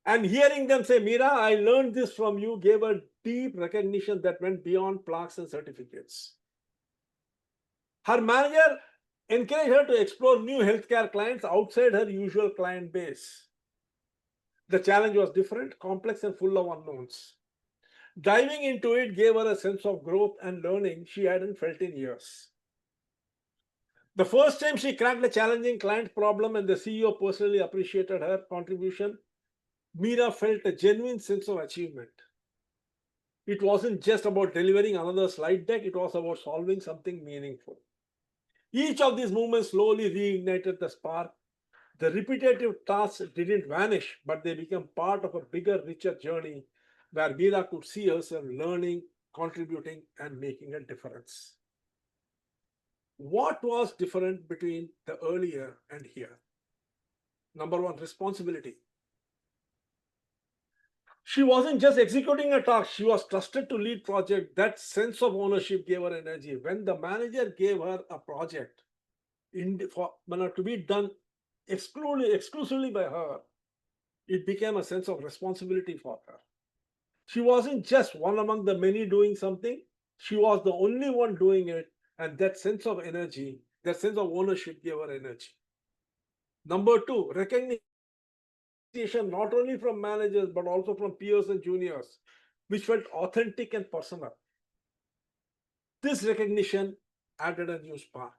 And hearing them say, Meera, I learned this from you, gave her deep recognition that went beyond plaques and certificates. Her manager encouraged her to explore new healthcare clients outside her usual client base. The challenge was different, complex, and full of unknowns. Diving into it gave her a sense of growth and learning she hadn't felt in years. The first time she cracked a challenging client problem and the CEO personally appreciated her contribution, Meera felt a genuine sense of achievement. It wasn't just about delivering another slide deck, it was about solving something meaningful. Each of these movements slowly reignited the spark. The repetitive tasks didn't vanish, but they became part of a bigger, richer journey where Meera could see herself learning, contributing, and making a difference. What was different between the earlier and here? Number one, responsibility. She wasn't just executing a task, she was trusted to lead project. That sense of ownership gave her energy. When the manager gave her a project to be done exclusively by her, it became a sense of responsibility for her. She wasn't just one among the many doing something, she was the only one doing it, and that sense of energy, that sense of ownership gave her energy. Number two, recognition not only from managers but also from peers and juniors, which felt authentic and personal. This recognition added a new spark.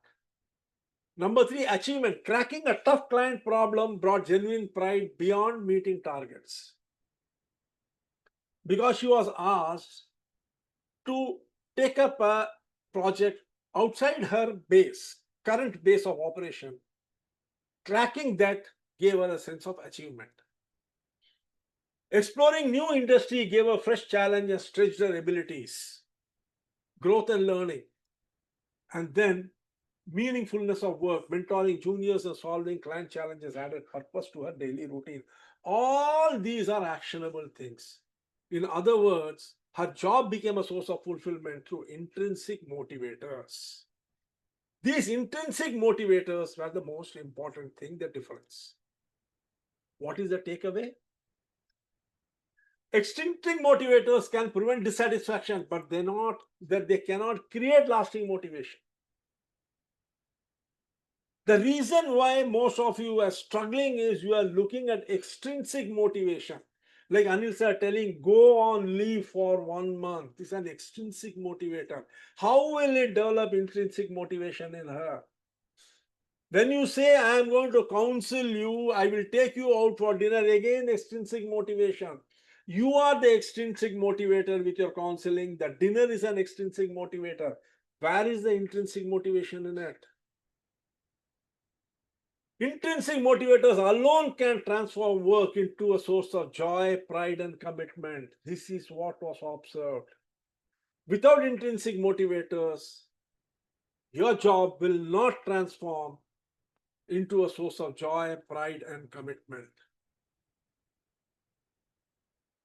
Number three, achievement. Cracking a tough client problem brought genuine pride beyond meeting targets. because she was asked to take up a project outside her base, current base of operation. Tracking that gave her a sense of achievement. Exploring new industry gave her fresh challenge and stretched her abilities, growth and learning. And then meaningfulness of work, mentoring juniors and solving client challenges added purpose to her daily routine. All these are actionable things. In other words, her job became a source of fulfillment through intrinsic motivators. These intrinsic motivators were the most important thing, the difference. What is the takeaway? Extrinsic motivators can prevent dissatisfaction, but they cannot create lasting motivation. The reason why most of you are struggling is you are looking at extrinsic motivation. Like Anil sir telling, go on leave for 1 month. This is an extrinsic motivator. How will it develop intrinsic motivation in her? When you say, I am going to counsel you, I will take you out for dinner, again, extrinsic motivation. You are the extrinsic motivator with your counseling. The dinner is an extrinsic motivator. Where is the intrinsic motivation in it? Intrinsic motivators alone can transform work into a source of joy, pride, and commitment. This is what was observed. Without intrinsic motivators, your job will not transform into a source of joy, pride, and commitment.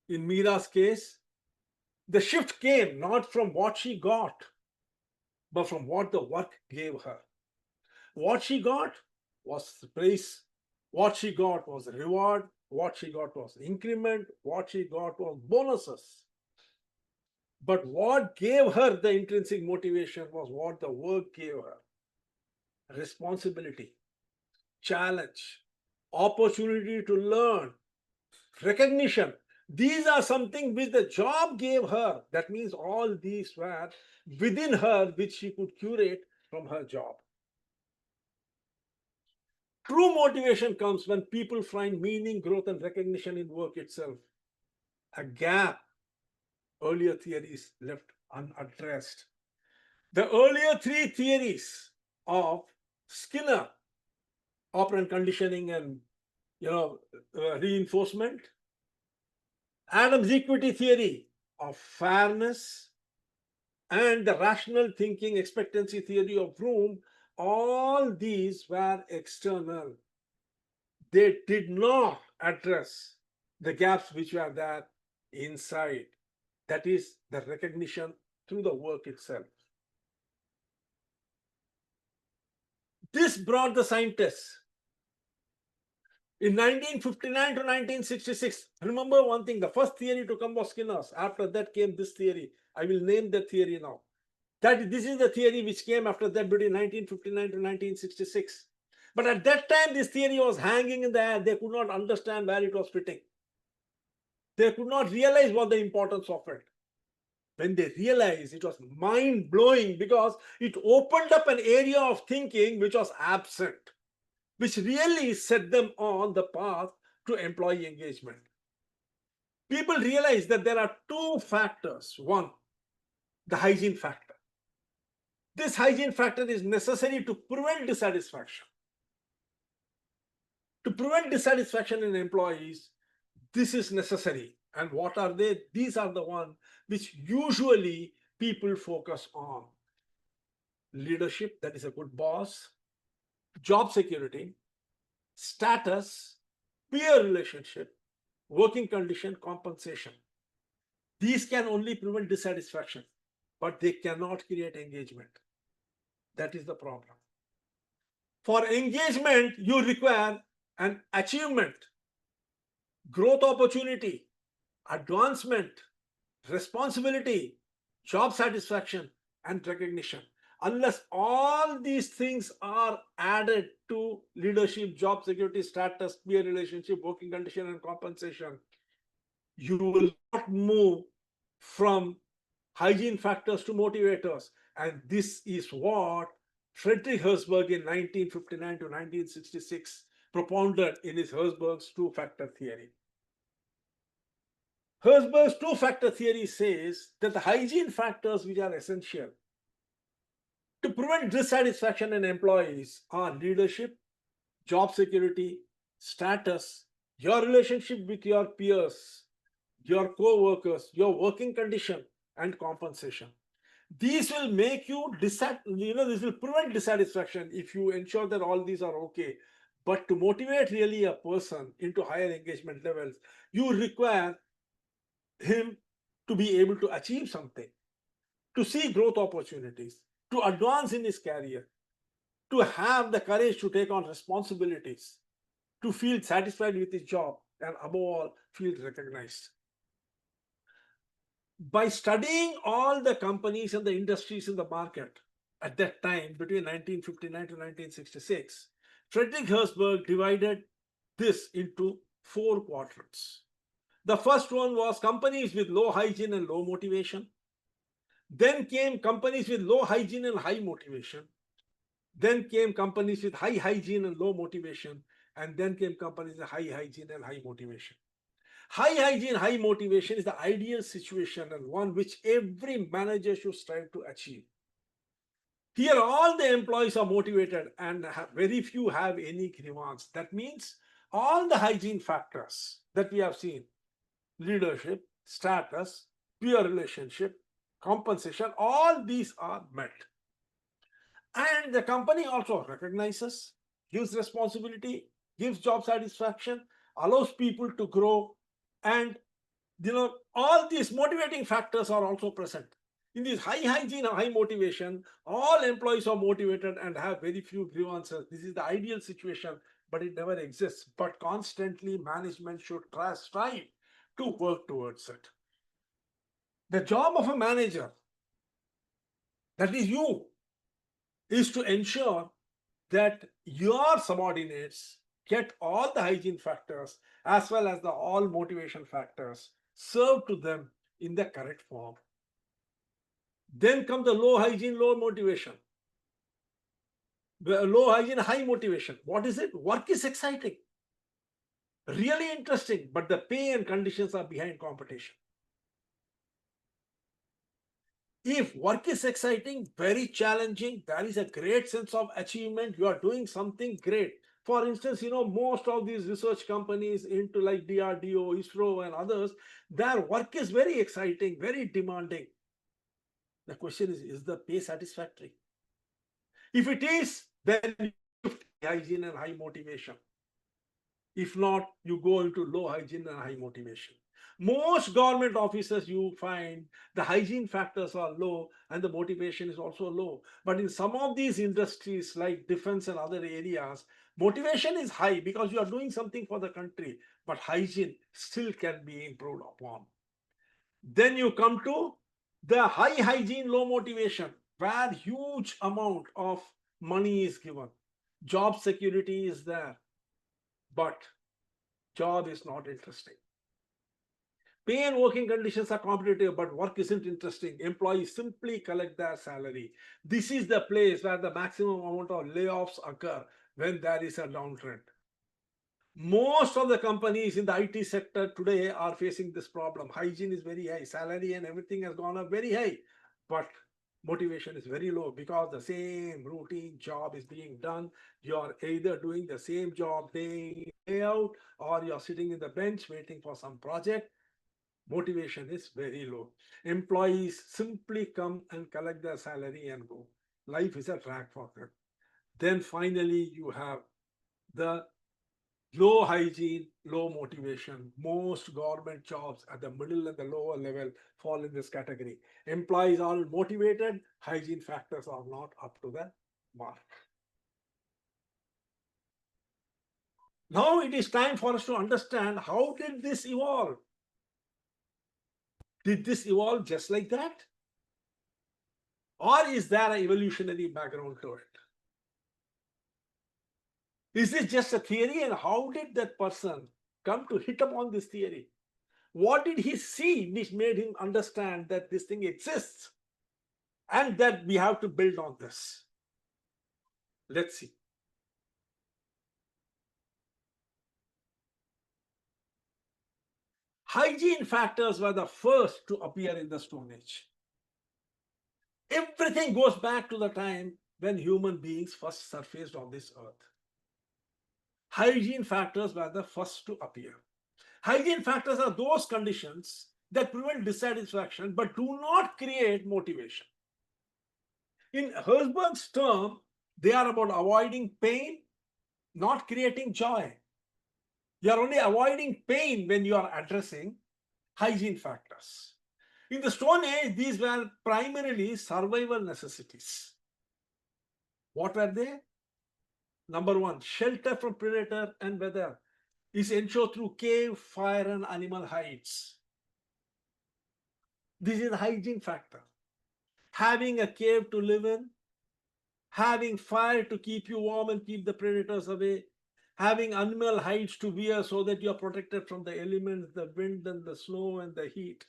In Meera's case, the shift came not from what she got, but from what the work gave her. What she got was the praise. What she got was the reward. What she got was increment. What she got was bonuses. But what gave her the intrinsic motivation was what the work gave her. Responsibility, challenge, opportunity to learn, recognition. These are something which the job gave her. That means all these were within her, which she could curate from her job. True motivation comes when people find meaning, growth, and recognition in work itself. A gap earlier theories left unaddressed. The earlier 3 theories of Skinner, operant conditioning and reinforcement, Adams' equity theory of fairness, and the rational thinking expectancy theory of Room, all these were external. They did not address the gaps which were there inside. That is the recognition through the work itself. This brought the scientists. In 1959 to 1966, remember one thing, the first theory to come was Skinner's. After that came this theory. I will name the theory now. This is the theory which came after that between 1959 to 1966. But at that time, this theory was hanging in the air. They could not understand where it was fitting. They could not realize what the importance of it. When they realized, it was mind-blowing because it opened up an area of thinking which was absent, which really set them on the path to employee engagement. People realize that there are 2 factors. One, the hygiene factor. This hygiene factor is necessary to prevent dissatisfaction. To prevent dissatisfaction in employees, this is necessary. And what are they? These are the ones which usually people focus on. Leadership, that is a good boss, job security, status, peer relationship, working condition, compensation. These can only prevent dissatisfaction, but they cannot create engagement. That is the problem. For engagement, you require an achievement, growth opportunity, advancement, responsibility, job satisfaction, and recognition. Unless all these things are added to leadership, job security, status, peer relationship, working condition, and compensation, you will not move from hygiene factors to motivators. And this is what Friedrich Herzberg in 1959 to 1966 propounded in his Herzberg's 2-factor theory. Herzberg's two-factor theory says that the hygiene factors which are essential to prevent dissatisfaction in employees are leadership, job security, status, your relationship with your peers, your co-workers, your working condition, and compensation. These will make you this will prevent dissatisfaction if you ensure that all these are okay. But to motivate really a person into higher engagement levels, you require him to be able to achieve something, to see growth opportunities, to advance in his career, to have the courage to take on responsibilities, to feel satisfied with his job, and above all, feel recognized. By studying all the companies and the industries in the market at that time, between 1959 to 1966, Frederick Herzberg divided this into 4 quadrants. The first one was companies with low hygiene and low motivation. Then came companies with low hygiene and high motivation. Then came companies with high hygiene and low motivation. And then came companies with high hygiene and high motivation. High hygiene, high motivation is the ideal situation and one which every manager should strive to achieve. Here, all the employees are motivated and very few have any grievance. That means all the hygiene factors that we have seen, leadership, status, peer relationship, compensation, all these are met. And the company also recognizes, gives responsibility, gives job satisfaction, allows people to grow, and all these motivating factors are also present. In this high hygiene and high motivation, all employees are motivated and have very few grievances. This is the ideal situation, but it never exists. But constantly, management should strive to work towards it. The job of a manager, that is you, is to ensure that your subordinates get all the hygiene factors as well as the all motivation factors served to them in the correct form. Then come the low hygiene, low motivation. The low hygiene, high motivation. What is it? Work is exciting, really interesting, but the pay and conditions are behind competition. If work is exciting, very challenging, there is a great sense of achievement, you are doing something great. For instance, most of these research companies into like DRDO, ISRO and others, their work is very exciting, very demanding. The question is the pay satisfactory? If it is, then hygiene and high motivation. If not, you go into low hygiene and high motivation. Most government offices, you find the hygiene factors are low and the motivation is also low. But in some of these industries like defense and other areas, motivation is high because you are doing something for the country, but hygiene still can be improved upon. Then you come to the high hygiene, low motivation, where huge amount of money is given. Job security is there, but job is not interesting. Pay and working conditions are competitive, but work isn't interesting. Employees simply collect their salary. This is the place where the maximum amount of layoffs occur when there is a downtrend. Most of the companies in the IT sector today are facing this problem. Hygiene is very high, salary and everything has gone up very high, but motivation is very low because the same routine job is being done. You're either doing the same job day in, day out, or you're sitting in the bench waiting for some project. Motivation is very low. Employees simply come and collect their salary and go. Life is a drag for them. Then finally, you have the low hygiene, low motivation. Most government jobs at the middle and the lower level fall in this category. Employees are motivated, hygiene factors are not up to the mark. Now it is time for us to understand, how did this evolve? Did this evolve just like that? Or is there an evolutionary background to it? Is this just a theory, and how did that person come to hit upon this theory? What did he see which made him understand that this thing exists and that we have to build on this? Let's see. Hygiene factors were the first to appear in the Stone Age. Everything goes back to the time when human beings first surfaced on this earth. Hygiene factors were the first to appear. Hygiene factors are those conditions that prevent dissatisfaction but do not create motivation. In Herzberg's term, they are about avoiding pain, not creating joy. You are only avoiding pain when you are addressing hygiene factors. In the Stone Age, these were primarily survival necessities. What were they? Number one, shelter from predator and weather is ensured through cave, fire, and animal hides. This is a hygiene factor. Having a cave to live in, having fire to keep you warm and keep the predators away, having animal hides to wear so that you are protected from the elements, the wind and the snow and the heat.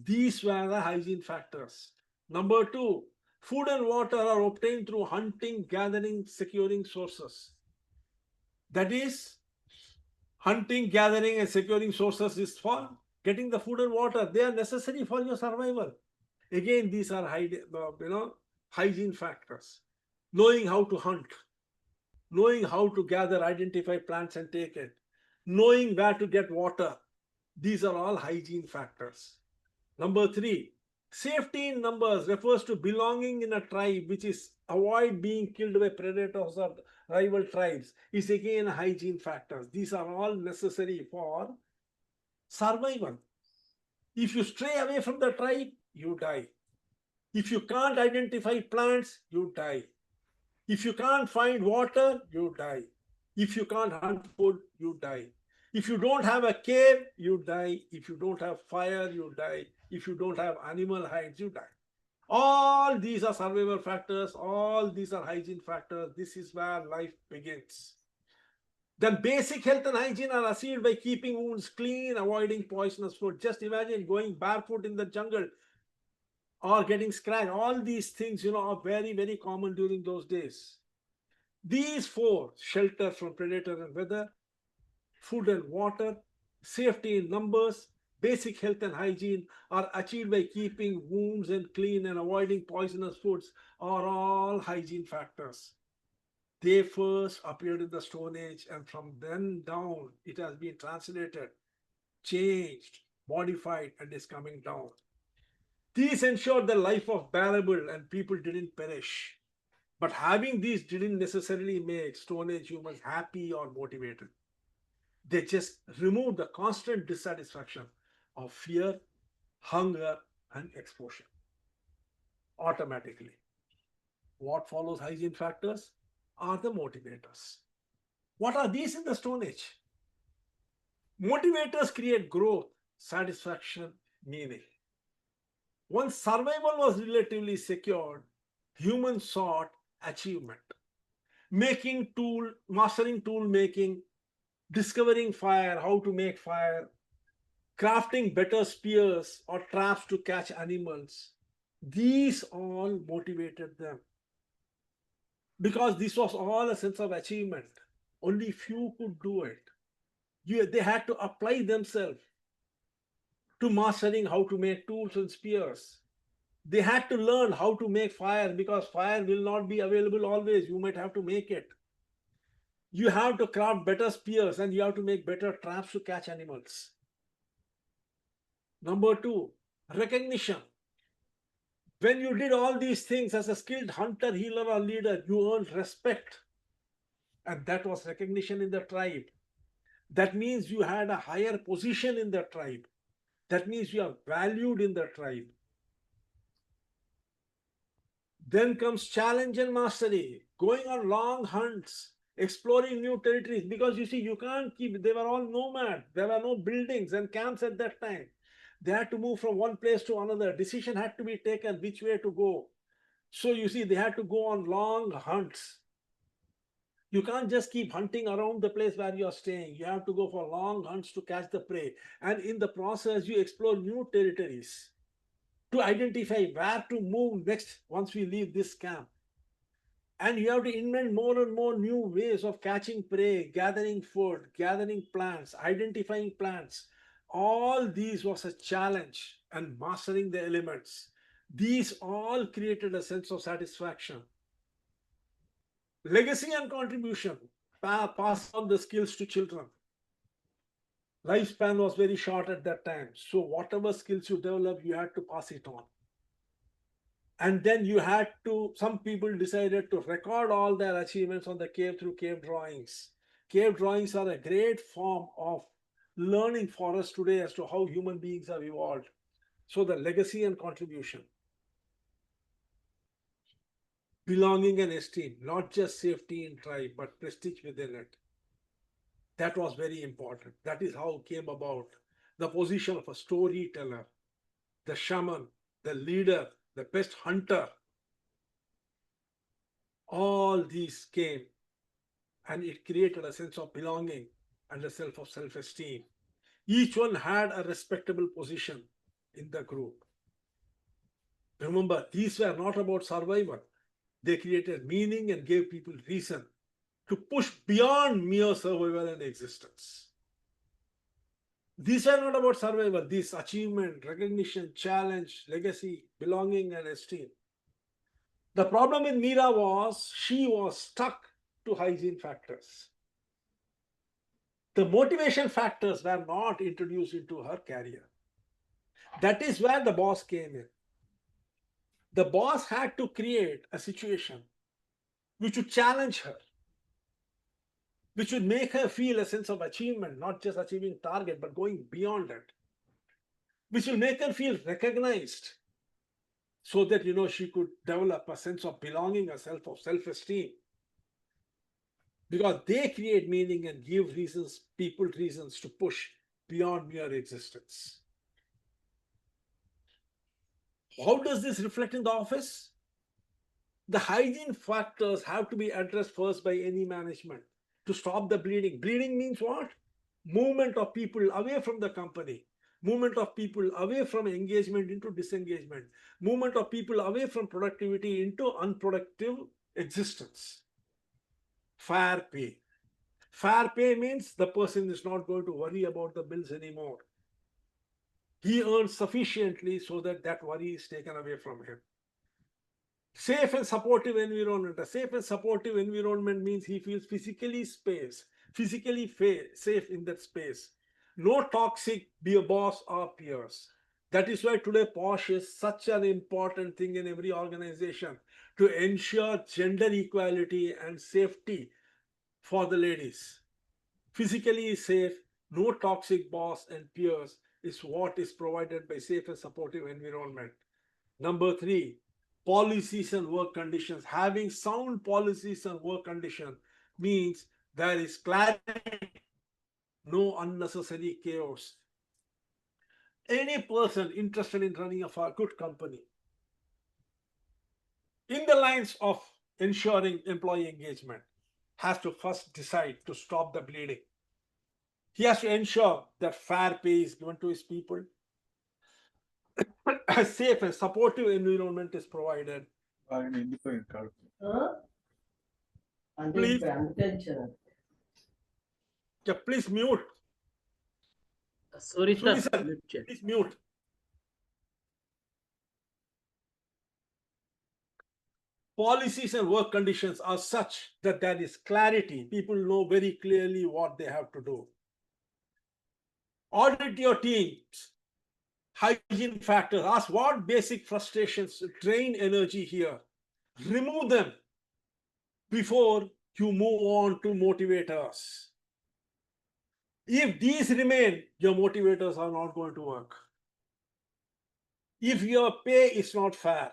These were the hygiene factors. Number two, food and water are obtained through hunting, gathering, securing sources. That is, hunting, gathering, and securing sources is for getting the food and water. They are necessary for your survival. Again, these are hygiene factors. Knowing how to hunt, knowing how to gather, identify plants and take it, knowing where to get water. These are all hygiene factors. Number three, safety in numbers refers to belonging in a tribe, which is avoid being killed by predators or rival tribes, is again hygiene factors. These are all necessary for survival. If you stray away from the tribe, you die. If you can't identify plants, you die. If you can't find water, you die. If you can't hunt food, you die. If you don't have a cave, you die. If you don't have fire, you die. If you don't have animal hides, you die. All these are survival factors. All these are hygiene factors. This is where life begins. Then basic health and hygiene are achieved by keeping wounds clean, avoiding poisonous food. Just imagine going barefoot in the jungle or getting scratched. All these things, are very, very common during those days. These four, shelter from predator and weather, food and water, safety in numbers, basic health and hygiene, are achieved by keeping wounds and clean and avoiding poisonous foods, are all hygiene factors. They first appeared in the Stone Age, and from then down, it has been translated, changed, modified, and is coming down. These ensured the life of bearable and people didn't perish. But having these didn't necessarily make Stone Age humans happy or motivated. They just removed the constant dissatisfaction of fear, hunger, and exposure. Automatically. What follows hygiene factors are the motivators. What are these in the Stone Age? Motivators create growth, satisfaction, meaning. Once survival was relatively secured, humans sought achievement. Mastering tool making, discovering fire, how to make fire, crafting better spears or traps to catch animals. These all motivated them. Because this was all a sense of achievement. Only few could do it. They had to apply themselves to mastering how to make tools and spears. They had to learn how to make fire because fire will not be available always. You might have to make it. You have to craft better spears and you have to make better traps to catch animals. Number two, recognition. When you did all these things as a skilled hunter, healer, or leader, you earned respect. And that was recognition in the tribe. That means you had a higher position in the tribe. That means you are valued in the tribe. Then comes challenge and mastery, going on long hunts, exploring new territories. Because you see, you can't they were all nomad. There were no buildings and camps at that time. They had to move from one place to another. Decision had to be taken which way to go. So you see, they had to go on long hunts. You can't just keep hunting around the place where you're staying. You have to go for long hunts to catch the prey. And in the process, you explore new territories to identify where to move next once we leave this camp. And you have to invent more and more new ways of catching prey, gathering food, gathering plants, identifying plants, all these was a challenge, and mastering the elements. These all created a sense of satisfaction. Legacy and contribution, pass on the skills to children. Lifespan was very short at that time. So whatever skills you develop, you had to pass it on. And then you had to, some people decided to record all their achievements on the cave through cave drawings. Cave drawings are a great form of learning for us today as to how human beings have evolved. So the legacy and contribution. Belonging and esteem, not just safety in tribe, but prestige within it. That was very important. That is how it came about. The position of a storyteller, the shaman, the leader, the best hunter. All these came, and it created a sense of belonging and a sense of self-esteem. Each one had a respectable position in the group. Remember, these were not about survival. They created meaning and gave people reason to push beyond mere survival and existence. These are not about survival. These achievement, recognition, challenge, legacy, belonging, and esteem. The problem with Meera was she was stuck to hygiene factors. The motivation factors were not introduced into her career. That is where the boss came in. The boss had to create a situation which would challenge her, which would make her feel a sense of achievement, not just achieving target, but going beyond it, which will make her feel recognized so that, she could develop a sense of belonging, a sense of self-esteem. Because they create meaning and give people reasons to push beyond mere existence. How does this reflect in the office? The hygiene factors have to be addressed first by any management to stop the bleeding. Bleeding means what? Movement of people away from the company. Movement of people away from engagement into disengagement. Movement of people away from productivity into unproductive existence. Fair pay. Fair pay means the person is not going to worry about the bills anymore. He earns sufficiently so that that worry is taken away from him. Safe and supportive environment. A safe and supportive environment means he feels physically safe in that space. No toxic boss or peers. That is why today POSH is such an important thing in every organization to ensure gender equality and safety for the ladies. Physically safe, no toxic boss and peers is what is provided by safe and supportive environment. Number 3, policies and work conditions. Having sound policies and work conditions means there is clarity, no unnecessary chaos. Any person interested in running a good company, in the lines of ensuring employee engagement, has to first decide to stop the bleeding. He has to ensure that fair pay is given to his people, a safe and supportive environment is provided. Please, please mute. Sorry, sir. Please mute. Policies and work conditions are such that there is clarity. People know very clearly what they have to do. Audit your teams. Hygiene factors. Ask what basic frustrations drain energy here. Remove them before you move on to motivators. If these remain, your motivators are not going to work. If your pay is not fair,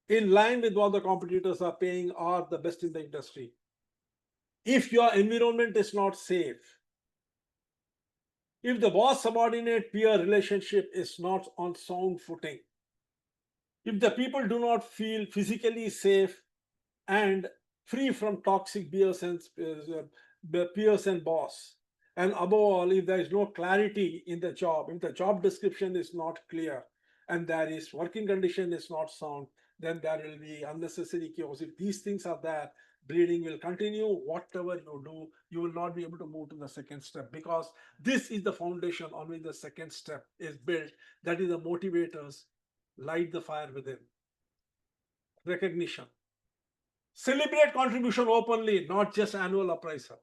in line with what the competitors are paying or the best in the industry, if your environment is not safe, if the boss-subordinate peer relationship is not on sound footing, if the people do not feel physically safe and free from toxic peers and boss, and above all, if there is no clarity in the job, if the job description is not clear, and there is working condition is not sound, then there will be unnecessary chaos. If these things are there, bleeding will continue. Whatever you do, you will not be able to move to the second step, because this is the foundation on which the second step is built. That is the motivators, light the fire within. Recognition. Celebrate contribution openly, not just annual appraisal.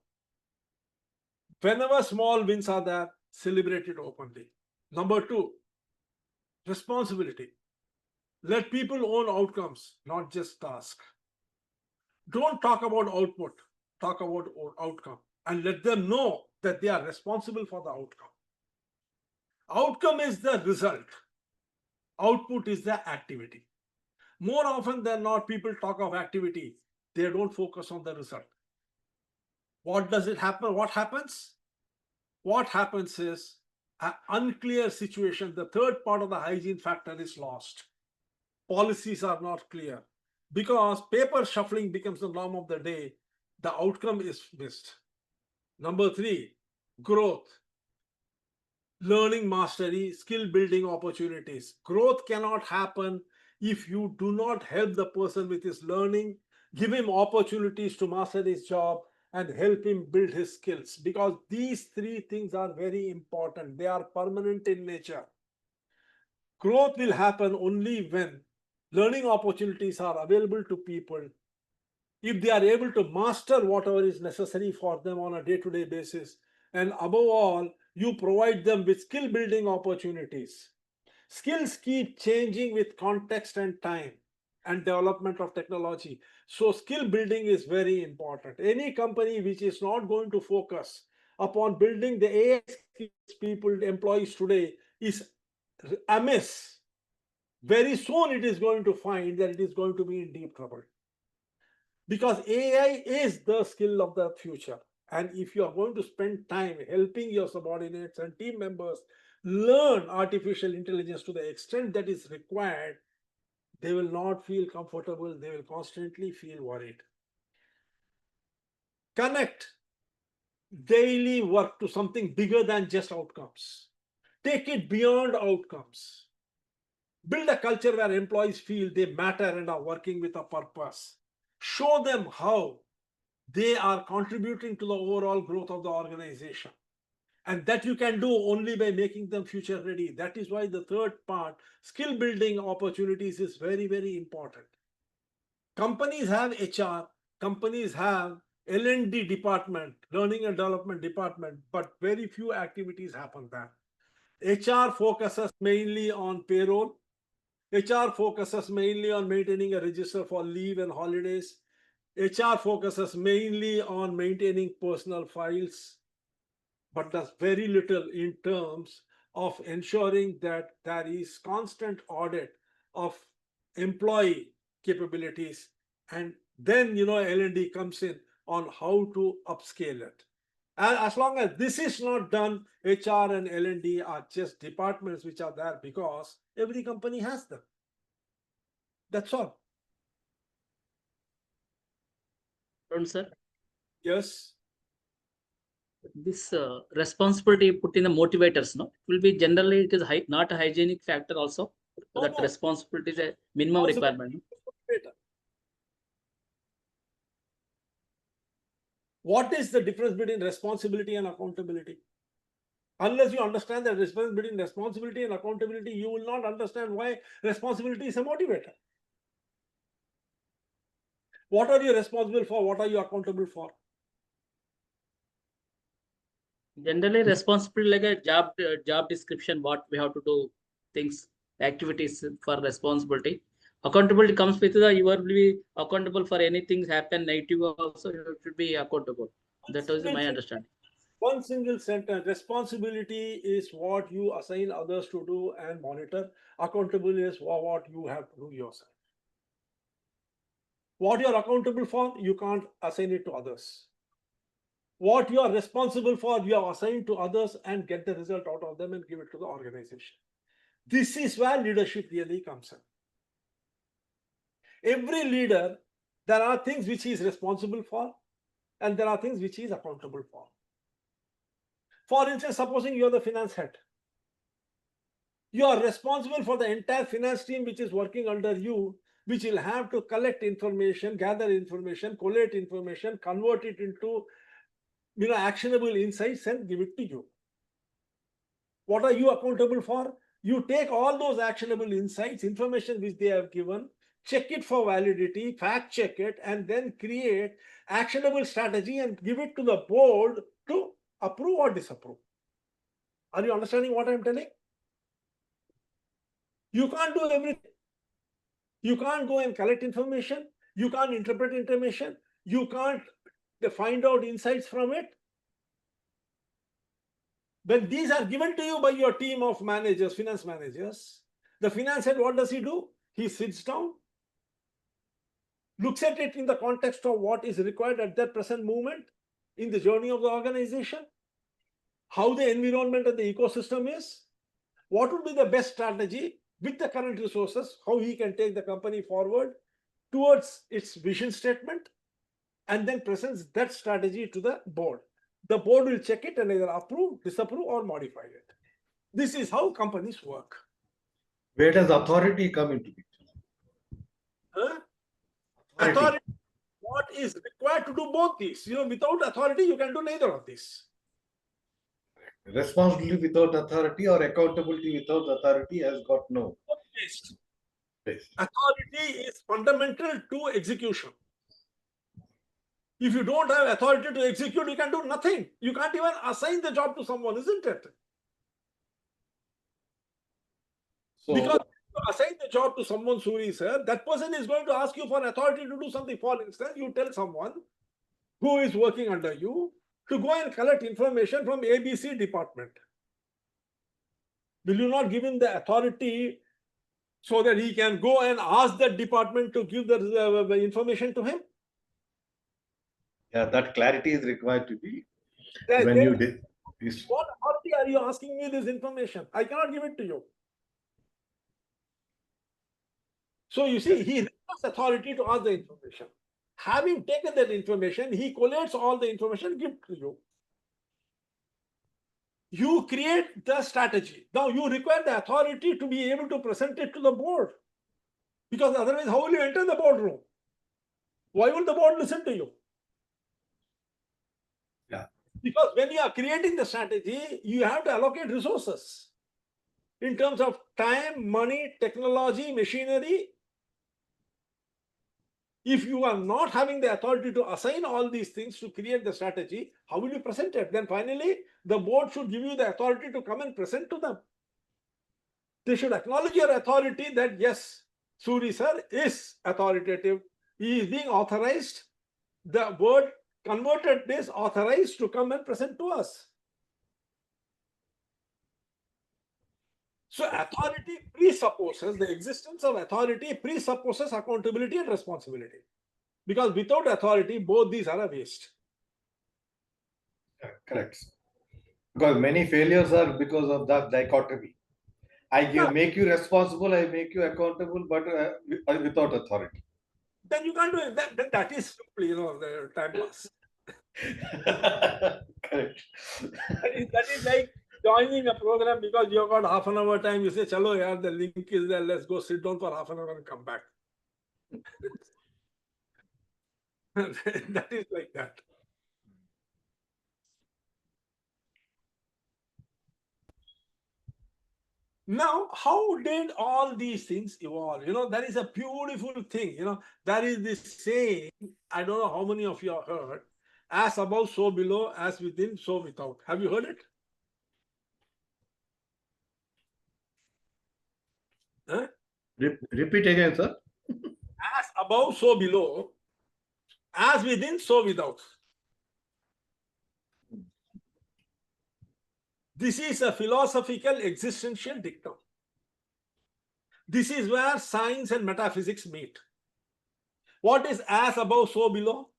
Whenever small wins are there, celebrate it openly. Number 2, responsibility. Let people own outcomes, not just tasks. Don't talk about output, talk about outcome, and let them know that they are responsible for the outcome. Outcome is the result. Output is the activity. More often than not, people talk of activity. They don't focus on the result. What does it happen? What happens? What happens is an unclear situation. The third part of the hygiene factor is lost. Policies are not clear. Because paper shuffling becomes the norm of the day, the outcome is missed. Number 3, growth. Learning mastery, skill building opportunities. Growth cannot happen if you do not help the person with his learning, give him opportunities to master his job, and help him build his skills. Because these 3 things are very important. They are permanent in nature. Growth will happen only when learning opportunities are available to people. If they are able to master whatever is necessary for them on a day-to-day basis, and above all, you provide them with skill building opportunities. Skills keep changing with context and time and development of technology. So skill building is very important. Any company which is not going to focus upon building the AI skills people, employees today, is amiss. Very soon it is going to find that it is going to be in deep trouble. Because AI is the skill of the future. And if you are going to spend time helping your subordinates and team members learn artificial intelligence to the extent that is required, they will not feel comfortable. They will constantly feel worried. Connect daily work to something bigger than just outcomes. Take it beyond outcomes. Build a culture where employees feel they matter and are working with a purpose. Show them how they are contributing to the overall growth of the organization. And that you can do only by making them future ready. That is why the third part, skill building opportunities, is very, very important. Companies have HR, companies have L&D department, learning and development department, but very few activities happen there. HR focuses mainly on payroll. HR focuses mainly on maintaining a register for leave and holidays. HR focuses mainly on maintaining personal files, but does very little in terms of ensuring that there is constant audit of employee capabilities. And then, L&D comes in on how to upscale it. And as long as this is not done, HR and L&D are just departments which are there because every company has them. That's all. Sir, Yes. this responsibility put in the motivators, no, it will be generally, it is not a hygienic factor also. No, That no. responsibility is a minimum requirement. No? What is the difference between responsibility and accountability? Unless you understand the difference between responsibility and accountability, you will not understand why responsibility is a motivator. What are you responsible for? What are you accountable for? Generally, responsibility like a job description, what we have to do, things, activities for responsibility. Accountability comes with you will be accountable for anything happen negative also, you should be accountable. That is my understanding. One single sentence. Responsibility is what you assign others to do and monitor. Accountable is what you have to do yourself. What you are accountable for, you can't assign it to others. What you are responsible for, you are assigned to others and get the result out of them and give it to the organization. This is where leadership really comes in. Every leader, there are things which he is responsible for and there are things which he is accountable for. For instance, supposing you are the finance head. You are responsible for the entire finance team which is working under you, which will have to collect information, gather information, collate information, convert it into actionable insights and give it to you. What are you accountable for? You take all those actionable insights, information which they have given, check it for validity, fact check it, and then create actionable strategy and give it to the board to approve or disapprove. Are you understanding what I'm telling? You can't do everything. You can't go and collect information. You can't interpret information. You can't find out insights from it. When these are given to you by your team of managers, finance managers, the finance head, what does he do? He sits down, looks at it in the context of what is required at that present moment in the journey of the organization, how the environment and the ecosystem is, what would be the best strategy with the current resources, how he can take the company forward towards its vision statement, and then presents that strategy to the board. The board will check it and either approve, disapprove, or modify it. This is how companies work. Where does authority come into picture? Huh? Authority. What is required to do both these? Without authority, you can do neither of these. Responsibility without authority or accountability without authority has got no place. Authority is fundamental to execution. If you don't have authority to execute, you can do nothing. You can't even assign the job to someone, isn't it? So, because you assign the job to someone, Suri sir, that person is going to ask you for authority to do something. For instance, you tell someone who is working under you to go and collect information from ABC department. Will you not give him the authority so that he can go and ask that department to give the information to him? yeah, that clarity is required to be Then when you did this. What authority are you asking me this information? I cannot give it to you. So you see, he has authority to ask the information. Having taken that information, he collates all the information, give to you. You create the strategy. Now you require the authority to be able to present it to the board. Because otherwise, how will you enter the boardroom? Why will the board listen to you? Yeah. Because when you are creating the strategy, you have to allocate resources in terms of time, money, technology, machinery. If you are not having the authority to assign all these things to create the strategy, how will you present it? Then finally, the board should give you the authority to come and present to them. They should acknowledge your authority that yes, Suri sir is authoritative. He is being authorized. The word converted this authorized to come and present to us. So authority presupposes, the existence of authority presupposes accountability and responsibility. Because without authority, both these are a waste. Yeah, correct. Because many failures are because of that dichotomy. Make you responsible, I make you accountable, but without authority. Then you can't do it. That is simply, the time pass. Correct. That is like joining a program because you've got half an hour time. You say, chalo yaar, the link is there. Let's go sit down for half an hour and come back. That is like that. Now, how did all these things evolve? That is a beautiful thing. That is this saying, I don't know how many of you have heard, as above, so below, as within, so without. Have you heard it? Huh? Repeat again, sir. As above, so below, as within, so without. This is a philosophical existential dictum. This is where science and metaphysics meet. What is as above, so below?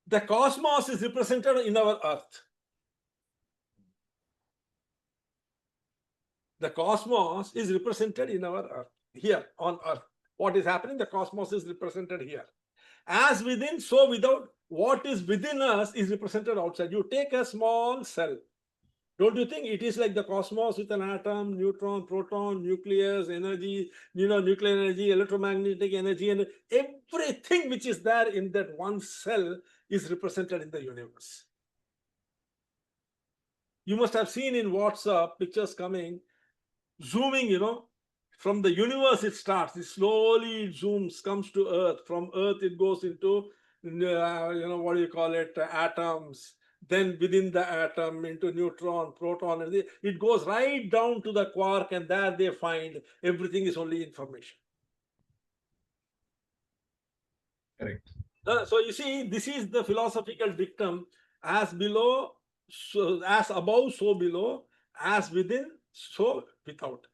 The cosmos is represented in our earth. The cosmos is represented in our earth, here on earth. What is happening? The cosmos is represented here. As within, so without. What is within us is represented outside. You take a small cell. Don't you think it is like the cosmos with an atom, neutron, proton, nucleus, energy, nuclear energy, electromagnetic energy, and everything which is there in that one cell is represented in the universe. You must have seen in WhatsApp pictures coming, zooming, from the universe it starts, it slowly zooms, comes to Earth. From Earth it goes into, what do you call it, atoms. Then within the atom into neutron, proton, and it goes right down to the quark, and there they find everything is only information. Correct. So you see, this is the philosophical dictum: as below, so as above, so below; as within, so without.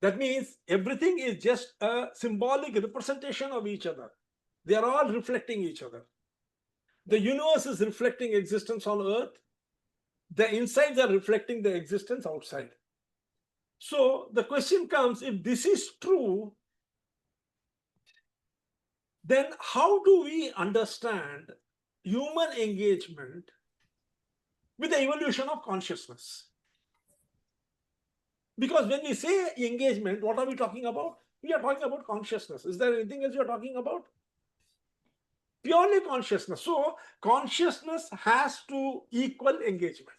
That means everything is just a symbolic representation of each other. They are all reflecting each other. The universe is reflecting existence on Earth. The insides are reflecting the existence outside. So the question comes, if this is true, then how do we understand human engagement with the evolution of consciousness? Because when we say engagement, what are we talking about? We are talking about consciousness. Is there anything else you are talking about? Purely consciousness. So consciousness has to equal engagement.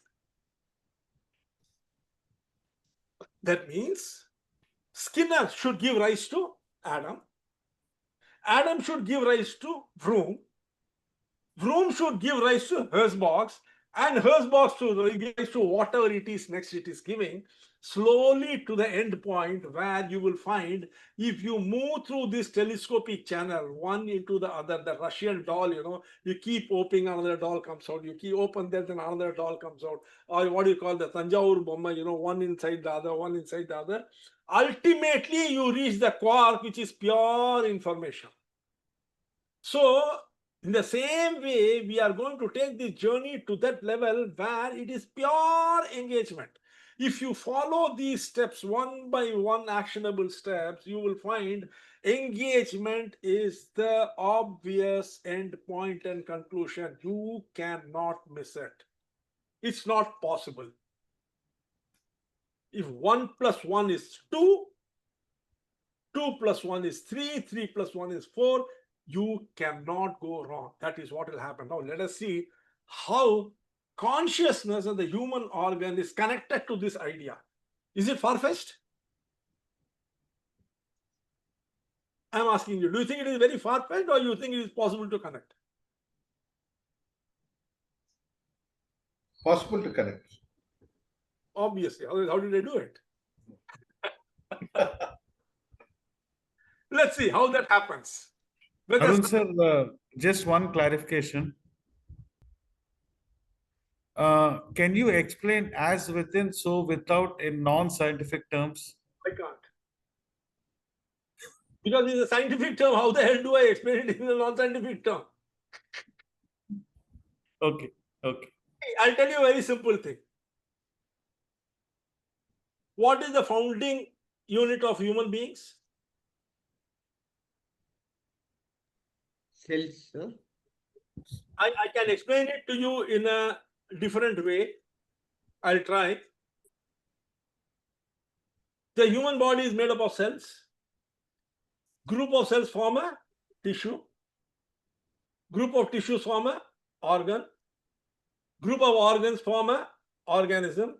That means Skinner should give rise to Adam. Adam should give rise to Vroom. Vroom should give rise to Herzbox. And Herzbox should give rise to whatever it is next it is giving, slowly to the end point where you will find, if you move through this telescopic channel, one into the other, the Russian doll, you keep opening, another doll comes out. You keep open that, then another doll comes out. Or what do you call the Tanjavur Bomma, one inside the other, one inside the other. Ultimately, you reach the quark, which is pure information. So, in the same way, we are going to take this journey to that level where it is pure engagement. If you follow these steps, one by one actionable steps, you will find engagement is the obvious end point and conclusion. You cannot miss it. It's not possible. If 1 + 1 is 2, 2 + 1 is 3, 3 + 1 is 4, you cannot go wrong. That is what will happen. Now let us see how consciousness of the human organ is connected to this idea. Is it far-fetched? I'm asking you, do you think it is very far-fetched, or you think it is possible to connect? Possible to connect. Obviously. How did I do it? Let's see how that happens. Arun sir, just one clarification. Can you explain as within, so without in non-scientific terms? I can't. Because it's a scientific term, how the hell do I explain it in a non-scientific term? Okay, okay. I'll tell you a very simple thing. What is the founding unit of human beings? Cells, sir. I can explain it to you in a different way. I'll try. The human body is made up of cells. Group of cells form a tissue. Group of tissues form a organ. Group of organs form a organism.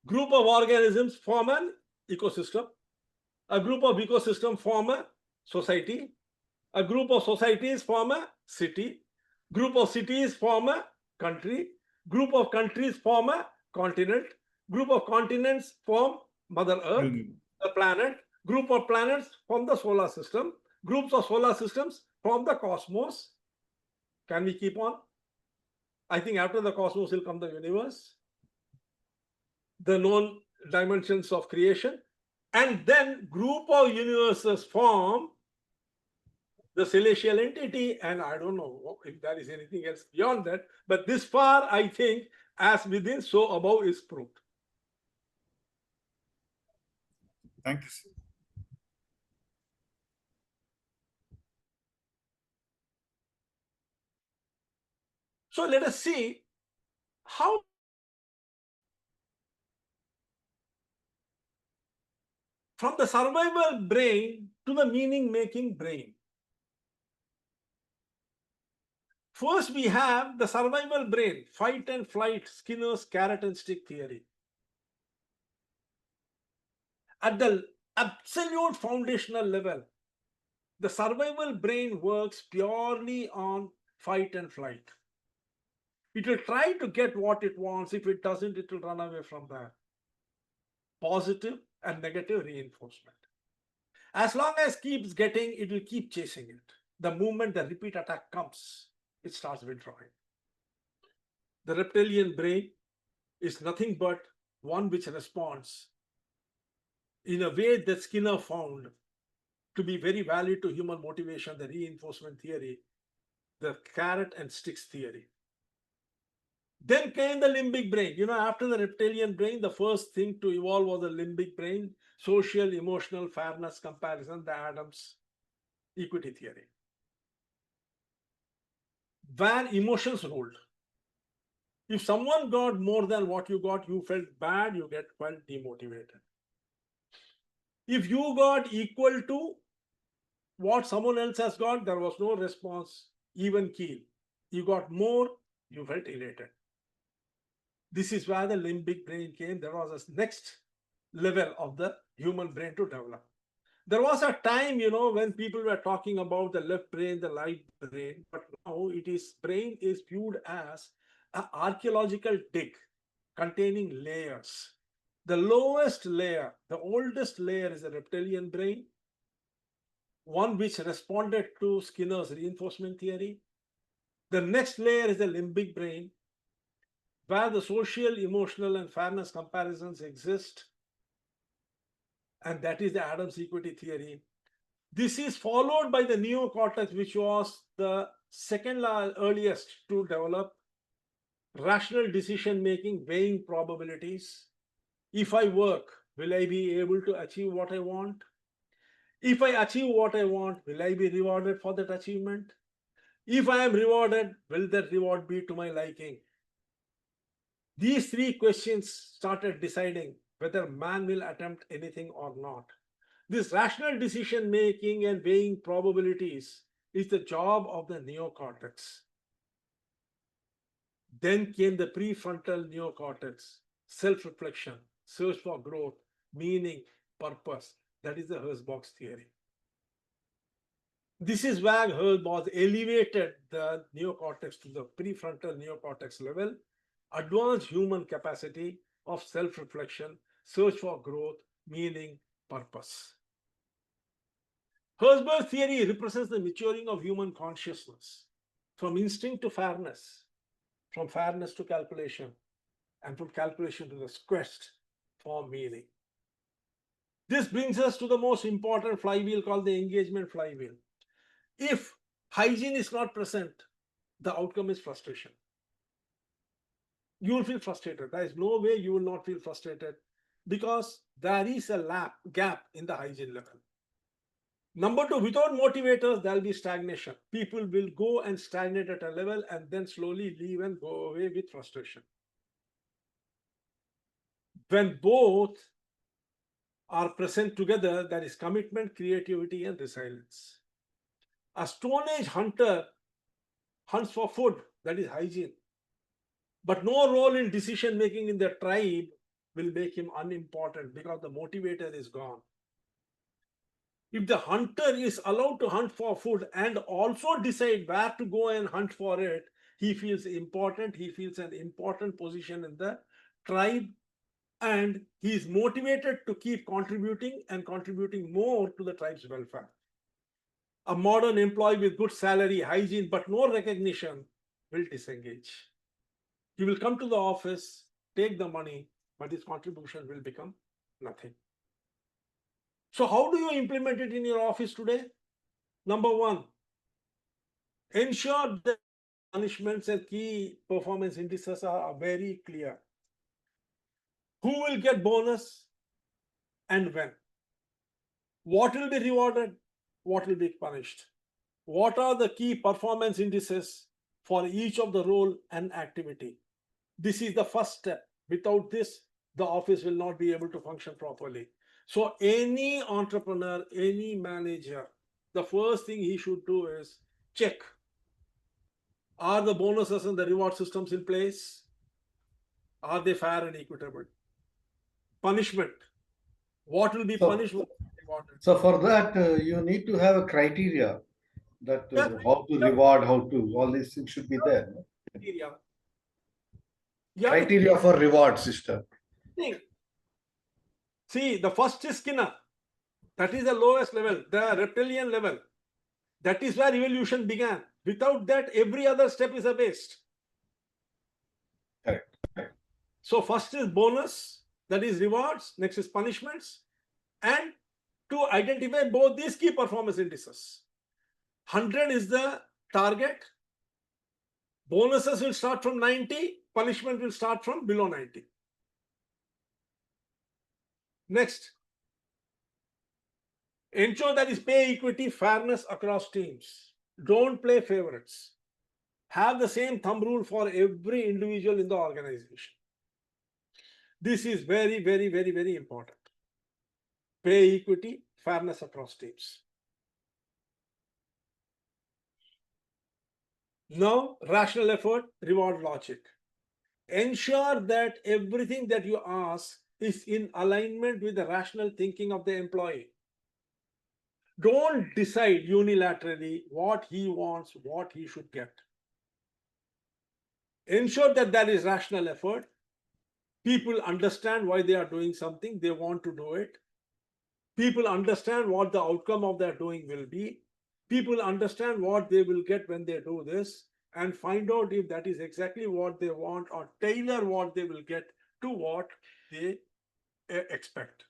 Group of organisms form an ecosystem. A group of ecosystems form a society. A group of societies form a city. Group of cities form a country. Group of countries form a continent. Group of continents form Mother Earth, the planet. Group of planets form the solar system. Groups of solar systems form the cosmos. Can we keep on? I think after the cosmos will come the universe, the known dimensions of creation, and then group of universes form the celestial entity, and I don't know if there is anything else beyond that, but this far I think as within, so above is proved. Thank you, sir. So let us see how from the survival brain to the meaning-making brain. First, we have the survival brain, fight and flight, Skinner's carrot and stick theory. At the absolute foundational level, the survival brain works purely on fight and flight. It will try to get what it wants. If it doesn't, it will run away from that. Positive and negative reinforcement. As long as it keeps getting, it will keep chasing it. The moment the repeat attack comes, it starts withdrawing. The reptilian brain is nothing but one which responds in a way that Skinner found to be very valid to human motivation, the reinforcement theory, the carrot and sticks theory. Then came the limbic brain. You know, after the reptilian brain, the first thing to evolve was the limbic brain, social, emotional, fairness, comparison, the Adams equity theory, where emotions ruled. If someone got more than what you got, you felt bad, you felt demotivated. If you got equal to what someone else has got, there was no response, even keel. You got more, you felt elated. This is where the limbic brain came. There was a next level of the human brain to develop. There was a time, you know, when people were talking about the left brain, the right brain, but now brain is viewed as an archaeological dig containing layers. The lowest layer, the oldest layer is the reptilian brain, one which responded to Skinner's reinforcement theory. The next layer is the limbic brain, where the social, emotional, and fairness comparisons exist. And that is the Adams equity theory. This is followed by the neocortex, which was the second earliest to develop rational decision-making, weighing probabilities. If I work, will I be able to achieve what I want? If I achieve what I want, will I be rewarded for that achievement? If I am rewarded, will that reward be to my liking? These three questions started deciding whether man will attempt anything or not. This rational decision making and weighing probabilities is the job of the neocortex. Then came the prefrontal neocortex, self-reflection, search for growth, meaning, purpose. That is the Herzberg's theory. This is where Herzberg elevated the neocortex to the prefrontal neocortex level, advanced human capacity of self-reflection, search for growth, meaning, purpose. Herzberg's theory represents the maturing of human consciousness from instinct to fairness, from fairness to calculation, and from calculation to the quest for meaning. This brings us to the most important flywheel called the engagement flywheel. If hygiene is not present, the outcome is frustration. You will feel frustrated. There is no way you will not feel frustrated because there is a gap in the hygiene level. Number two, without motivators, there will be stagnation. People will go and stagnate at a level and then slowly leave and go away with frustration. When both are present together, there is commitment, creativity, and resilience. A Stone Age hunter hunts for food, that is hygiene. But no role in decision making in the tribe will make him unimportant because the motivator is gone. If the hunter is allowed to hunt for food and also decide where to go and hunt for it, he feels important, he feels an important position in the tribe, and he is motivated to keep contributing and contributing more to the tribe's welfare. A modern employee with good salary, hygiene, but no recognition will disengage. He will come to the office, take the money, but his contribution will become nothing. So how do you implement it in your office today? Number one, ensure that punishments and key performance indices are very clear. Who will get bonus and when? What will be rewarded? What will be punished? What are the key performance indices for each of the role and activity? This is the first step. Without this, the office will not be able to function properly. So any entrepreneur, any manager, the first thing he should do is check, are the bonuses and the reward systems in place? Are they fair and equitable? Punishment. What will be So- punished? What will be rewarded? So for that, you need to have a criteria that Yeah. how to reward, how to, all these things should be there. No? Criteria. Yeah. Criteria for reward system. See, the first is Skinner. That is the lowest level, the reptilian level. That is where evolution began. Without that, every other step is a waste. Correct. So first is bonus, that is rewards. Next is punishments. And to identify both these key performance indices. 100 is the target. Bonuses will start from 90. Punishment will start from below 90. Next. Ensure that is pay equity, fairness across teams. Don't play favorites. Have the same thumb rule for every individual in the organization. This is very, very, very, very important. Pay equity, fairness across teams. Now, rational effort, reward logic. Ensure that everything that you ask is in alignment with the rational thinking of the employee. Don't decide unilaterally what he wants, what he should get. Ensure that there is rational effort. People understand why they are doing something, they want to do it. People understand what the outcome of their doing will be. People understand what they will get when they do this, and find out if that is exactly what they want, or tailor what they will get to what they expect.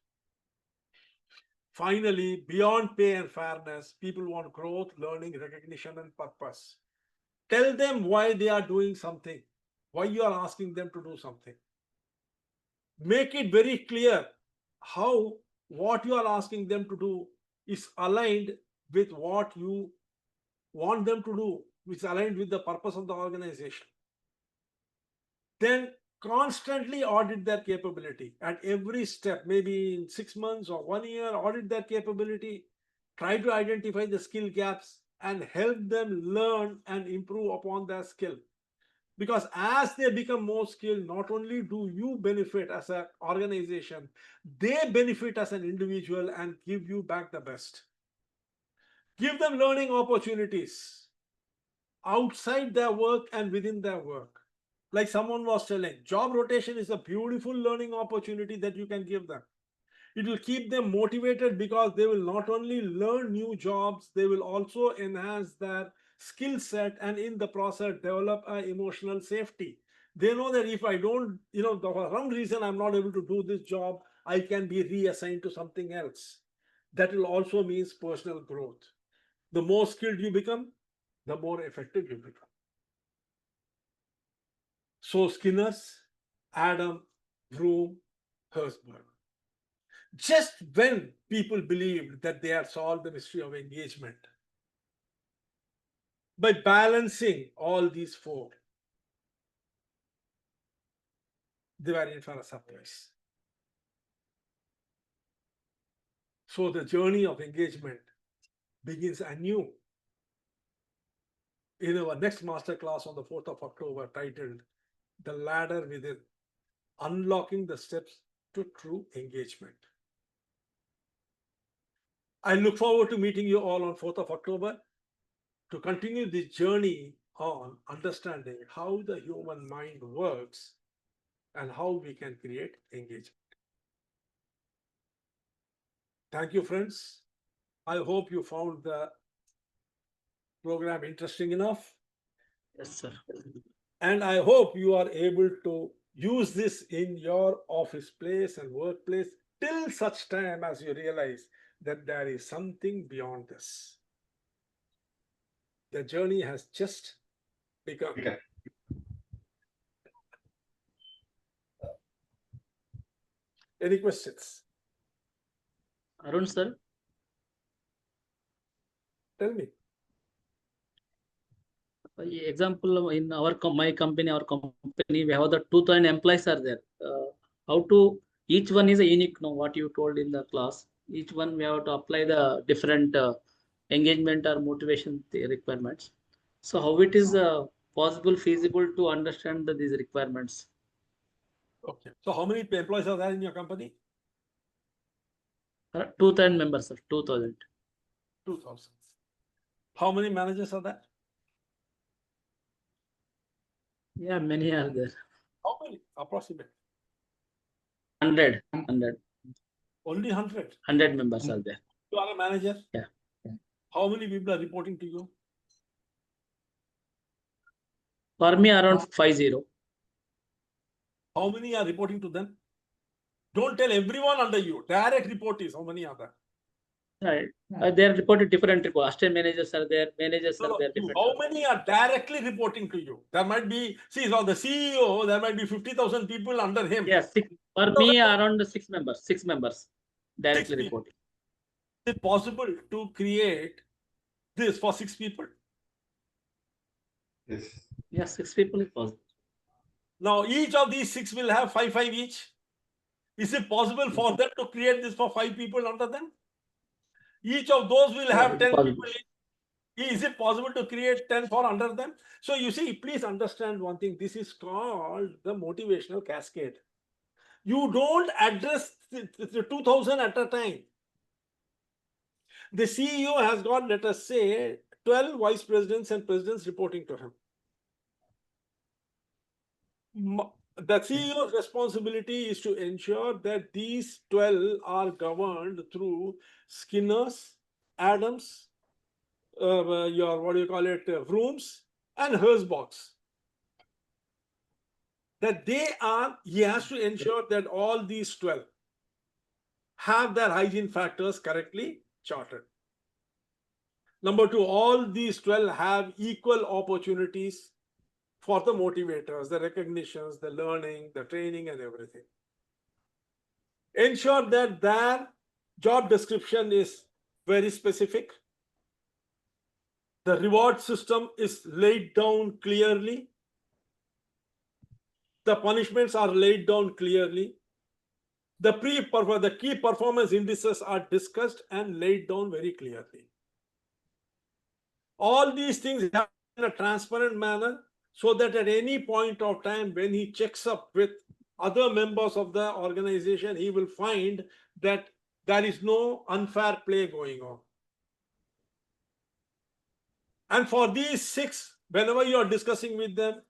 Finally, beyond pay and fairness, people want growth, learning, recognition, and purpose. Tell them why they are doing something, why you are asking them to do something. Make it very clear how what you are asking them to do is aligned with what you want them to do, which is aligned with the purpose of the organization. Then constantly audit their capability at every step, maybe in 6 months or 1 year, audit their capability, try to identify the skill gaps and help them learn and improve upon their skill. Because as they become more skilled, not only do you benefit as an organization, they benefit as an individual and give you back the best. Give them learning opportunities outside their work and within their work. Like someone was telling, job rotation is a beautiful learning opportunity that you can give them. It will keep them motivated because they will not only learn new jobs, they will also enhance their skill set and in the process develop an emotional safety. They know that if I don't, for some reason I'm not able to do this job, I can be reassigned to something else. That will also means personal growth. The more skilled you become, the more effective you become. So Skinner's, Adam, Vroom, Herzberg. Just when people believed that they had solved the mystery of engagement, by balancing all these four, they were in for a surprise. So the journey of engagement begins anew in our next masterclass on the 4th of October, titled The Ladder Within, Unlocking the Steps to True Engagement. I look forward to meeting you all on 4th of October to continue this journey on understanding how the human mind works and how we can create engagement. Thank you, friends. I hope you found the program interesting enough. Yes, sir. And I hope you are able to use this in your office place and workplace till such time as you realize that there is something beyond this. The journey has just begun. Okay. Any questions? Arun, sir. Tell me. Example, in our my company, we have the 2,000 employees are there. How to each one is a unique. Now, what you told in the class, each one we have to apply the different engagement or motivation requirements. So how it is possible, feasible to understand these requirements? Okay. So how many employees are there in your company? 2,000 members, sir. 2,000. 2,000. How many managers are there? Yeah, many are there. How many? Approximately. 100. Only 100. 100 members are there. You are a manager? Yeah. How many people are reporting to you? For me, around 50. How many are reporting to them? Don't tell everyone under you. Direct reportees, how many are there? Right. They are reported different reports. Assistant managers are there, managers are there. Different. How many are directly reporting to you? There might be, see, so the CEO, there might be 50,000 people under him. Yes, for me, around 6 members. 6 members directly reporting. Is it possible to create this for 6 people? Yes. Yes, 6 people is possible. Now, each of these 6 will have 5 each. Is it possible for them to create this for 5 people under them? Each of those will have 10 people each. Is it possible to create 10 for under them? So you see, please understand one thing. This is called the motivational cascade. You don't address the 2,000 at a time. The CEO has got, let us say, 12 vice presidents and presidents reporting to him. The CEO's responsibility is to ensure that these 12 are governed through Skinner's, Adams, Vrooms, and Herzberg's. That he has to ensure that all these 12 have their hygiene factors correctly charted. Number 2, all these 12 have equal opportunities for the motivators, the recognitions, the learning, the training, and everything. Ensure that their job description is very specific. The reward system is laid down clearly. The punishments are laid down clearly. The key performance indices are discussed and laid down very clearly. All these things happen in a transparent manner so that at any point of time when he checks up with other members of the organization, he will find that there is no unfair play going on. And for these 6, whenever you are discussing with them,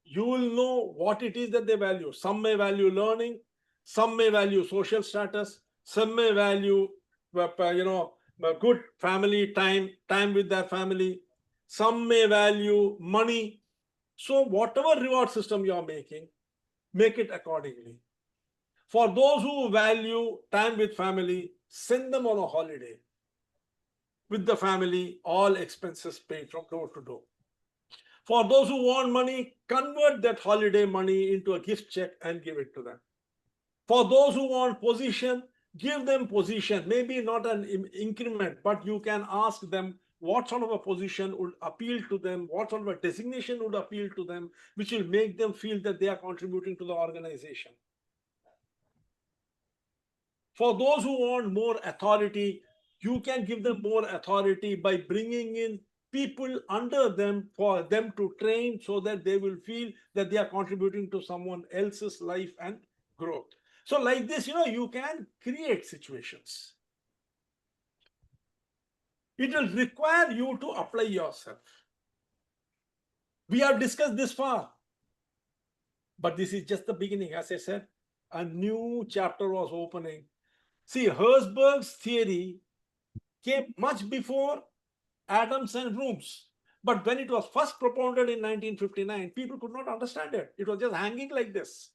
you will know what it is that they value. Some may value learning, some may value social status, some may value, good family time with their family. Some may value money. So whatever reward system you are making, make it accordingly. For those who value time with family, send them on a holiday with the family, all expenses paid from door to door. For those who want money, convert that holiday money into a gift check and give it to them. For those who want position, give them position, maybe not an increment, but you can ask them what sort of a position would appeal to them, what sort of a designation would appeal to them, which will make them feel that they are contributing to the organization. For those who want more authority, you can give them more authority by bringing in people under them for them to train so that they will feel that they are contributing to someone else's life and growth. So like this, you can create situations. It will require you to apply yourself. We have discussed this far, but this is just the beginning. As I said, a new chapter was opening. See, Herzberg's theory came much before Adams and Vrooms. But when it was first propounded in 1959, people could not understand it. It was just hanging like this.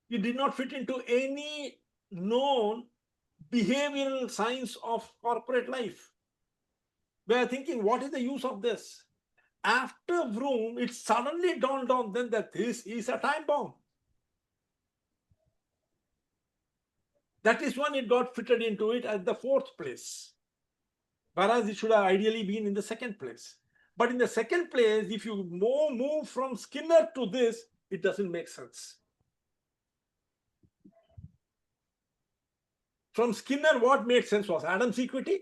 It did not fit into any known behavioral science of corporate life. We are thinking, what is the use of this? After Vroom, it suddenly dawned on them that this is a time bomb. That is when it got fitted into it at the 4th place. Whereas it should have ideally been in the 2nd place. But in the 2nd place, if you move from Skinner to this, it doesn't make sense. From Skinner, what made sense was Adam's equity.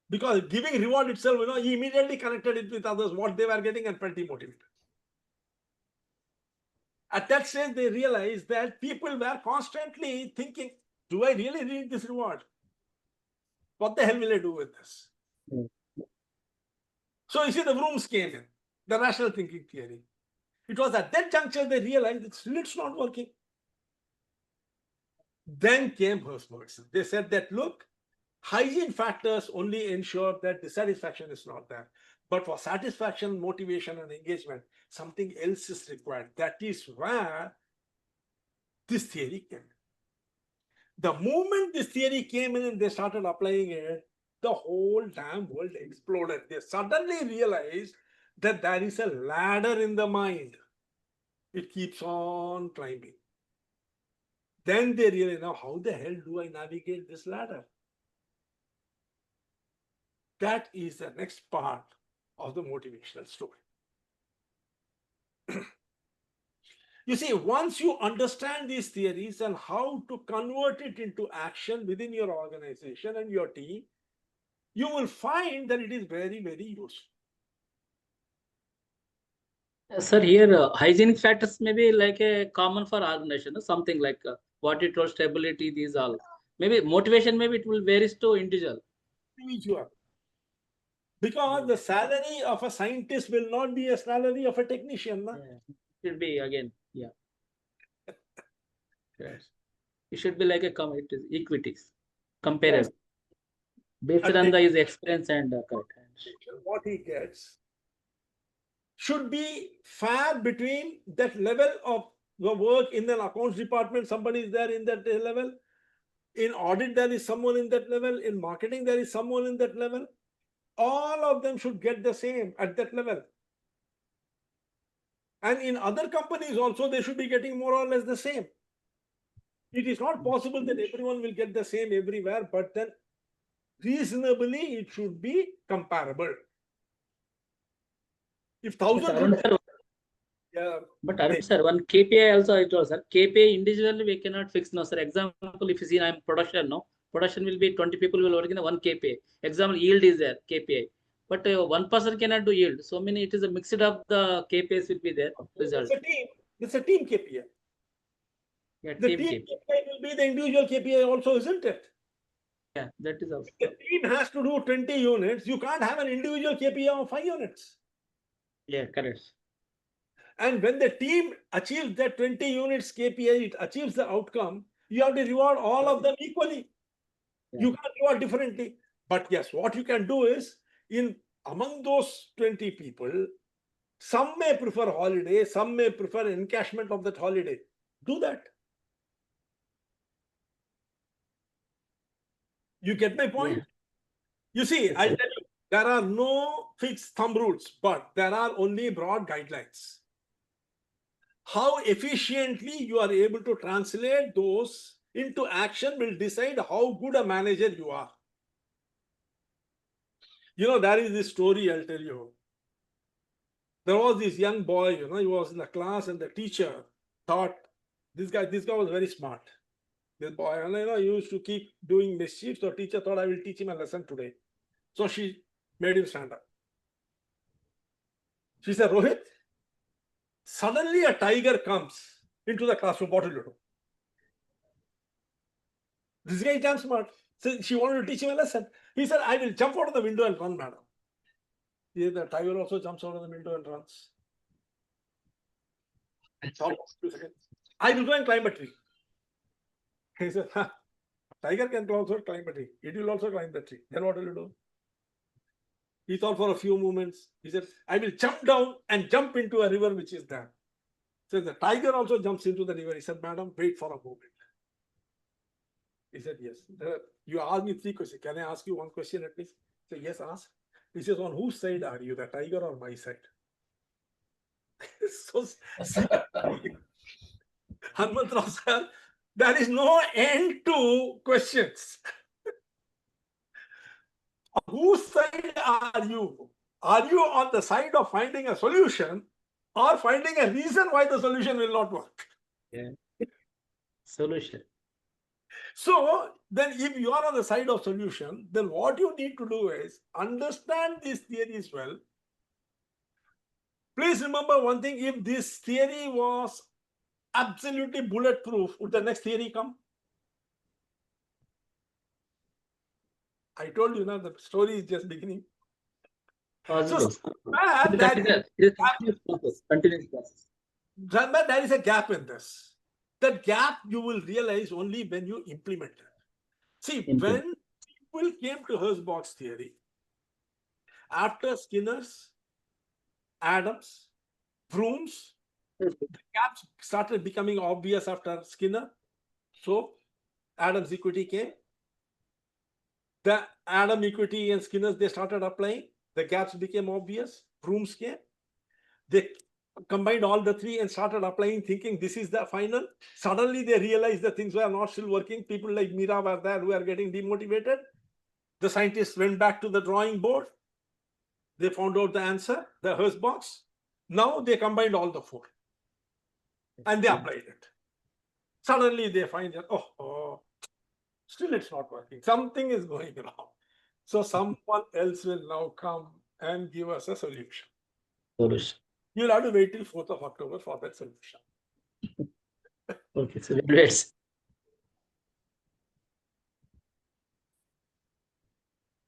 Because giving reward itself, he immediately connected it with others, what they were getting, and felt demotivated. At that stage, they realized that people were constantly thinking, do I really need this reward? What the hell will I do with this? So you see, the Vrooms came in, the rational thinking theory. It was at that juncture they realized it's not working. Then came Hertzberg. They said that, look, hygiene factors only ensure that dissatisfaction is not there. But for satisfaction, motivation, and engagement, something else is required. That is where this theory came. The moment this theory came in and they started applying it, the whole damn world exploded. They suddenly realized that there is a ladder in the mind. It keeps on climbing. Then they realize, now how the hell do I navigate this ladder? That is the next part of the motivational story. You see, once you understand these theories and how to convert it into action within your organization and your team, you will find that it is very, very useful. Sir, here hygienic factors may be like a common for organization, something like what it was, stability, these all. Maybe motivation, maybe it will vary to individual. Because the salary of a scientist will not be a salary of a technician. No? Yeah. It should be again, yeah. Yes. It should be like a equities, comparable. Based on his experience and correct. What he gets should be fair between that level of the work in an accounts department, somebody is there in that level. In audit, there is someone in that level. In marketing, there is someone in that level. All of them should get the same at that level. And in other companies also, they should be getting more or less the same. It is not possible that everyone will get the same everywhere, but then reasonably it should be comparable. If 1,000 but Arun sir, one KPI also it was, sir. KPI individually we cannot fix. No, sir. Example, if you see I'm production, no, production will be 20 people will work in the one KPI. Example, yield is there, KPI. But one person cannot do yield. So many, it is a mixed up, the KPIs will be there. Result. It's a team KPI. Yeah, the team KPI will be the individual KPI also, isn't it? Yeah, that is also. If the team has to do 20 units, you can't have an individual KPI of 5 units. Yeah, correct. And when the team achieves that 20 units KPI, it achieves the outcome, you have to reward all of them equally. Yeah. You can't reward differently. But yes, what you can do is, among those 20 people, some may prefer holiday, some may prefer encashment of that holiday. Do that. You get my point? Yeah. You see, I'll tell you, there are no fixed thumb rules, but there are only broad guidelines. How efficiently you are able to translate those into action will decide how good a manager you are. You know, there is this story I'll tell you. There was this young boy, he was in the class and the teacher thought, this guy was very smart. This boy, and he used to keep doing mischief. So teacher thought, I will teach him a lesson today. So she made him stand up. She said, Rohit, suddenly a tiger comes into the classroom. What will you do? This guy is damn smart. So she wanted to teach him a lesson. He said, I will jump out of the window and run, madam. Yeah, the tiger also jumps out of the window and runs. I will go and climb a tree. He said, tiger can also climb a tree. It will also climb the tree. Then what will you do? He thought for a few moments. He said, I will jump down and jump into a river which is there. So the tiger also jumps into the river. He said, madam, wait for a moment. He said, yes. You asked me 3 questions. Can I ask you 1 question at least? He said, yes, ask. He says, on whose side are you, the tiger or my side? So, Hanmantrao sir, there is no end to questions. On whose side are you? Are you on the side of finding a solution or finding a reason why the solution will not work? Yeah. Solution. So then if you are on the side of solution, then what you need to do is understand these theories well. Please remember one thing, if this theory was absolutely bulletproof, would the next theory come? I told you now, the story is just beginning. Possible. But That is it is continuous process. Continuous process. but there is a gap in this. That gap you will realize only when you implement it. See, Implement. when people came to Herzberg's theory, after Skinner's, Adams, Froome's, the gaps started becoming obvious after Skinner. So Adams equity came. The Adam equity and Skinner's, they started applying. The gaps became obvious. Froome's came. They combined all the three and started applying, thinking this is the final. Suddenly they realized that things were not still working. People like Mira were there who are getting demotivated. The scientists went back to the drawing board. They found out the answer, the Herzbergs. Now they combined all the four and they applied it. Suddenly they find that, oh, still it's not working. Something is going wrong. So someone else will now come and give us a solution. Solution. You'll have to wait till 4th of October for that solution. Okay, so let's.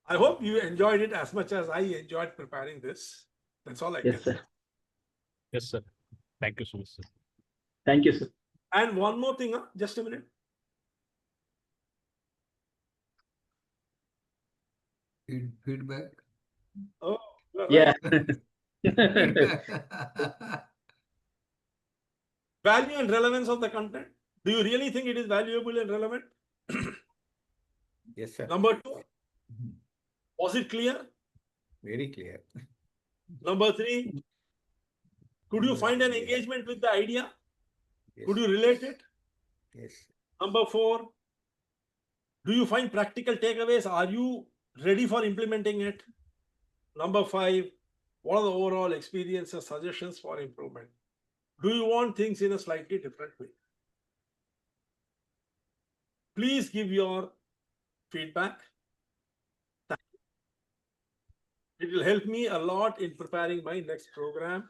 I hope you enjoyed it as much as I enjoyed preparing this. That's all I Yes, can sir. say. Yes, sir. Thank you so much, sir. Thank you, sir. And one more thing, just a minute. Feedback. Oh, Yeah. value and relevance of the content. Do you really think it is valuable and relevant? Yes, sir. Number 2, was it clear? Very clear. Number 3, could you find an engagement with the idea? Yes. Could you relate it? Yes. Number 4, do you find practical takeaways? Are you ready for implementing it? Number 5, what are the overall experiences, suggestions for improvement? Do you want things in a slightly different way? Please give your feedback. It will help me a lot in preparing my next program,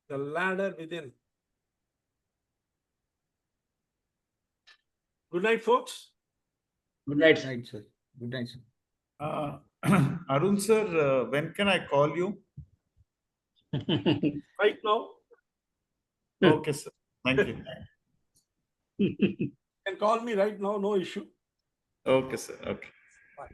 The Ladder Within. Good night, folks. Good night. Good night, sir. Good night, sir. Arun sir, when can I call you? Right now, Okay, sir. Thank you. you can call me right now, no issue. Okay, sir. Okay.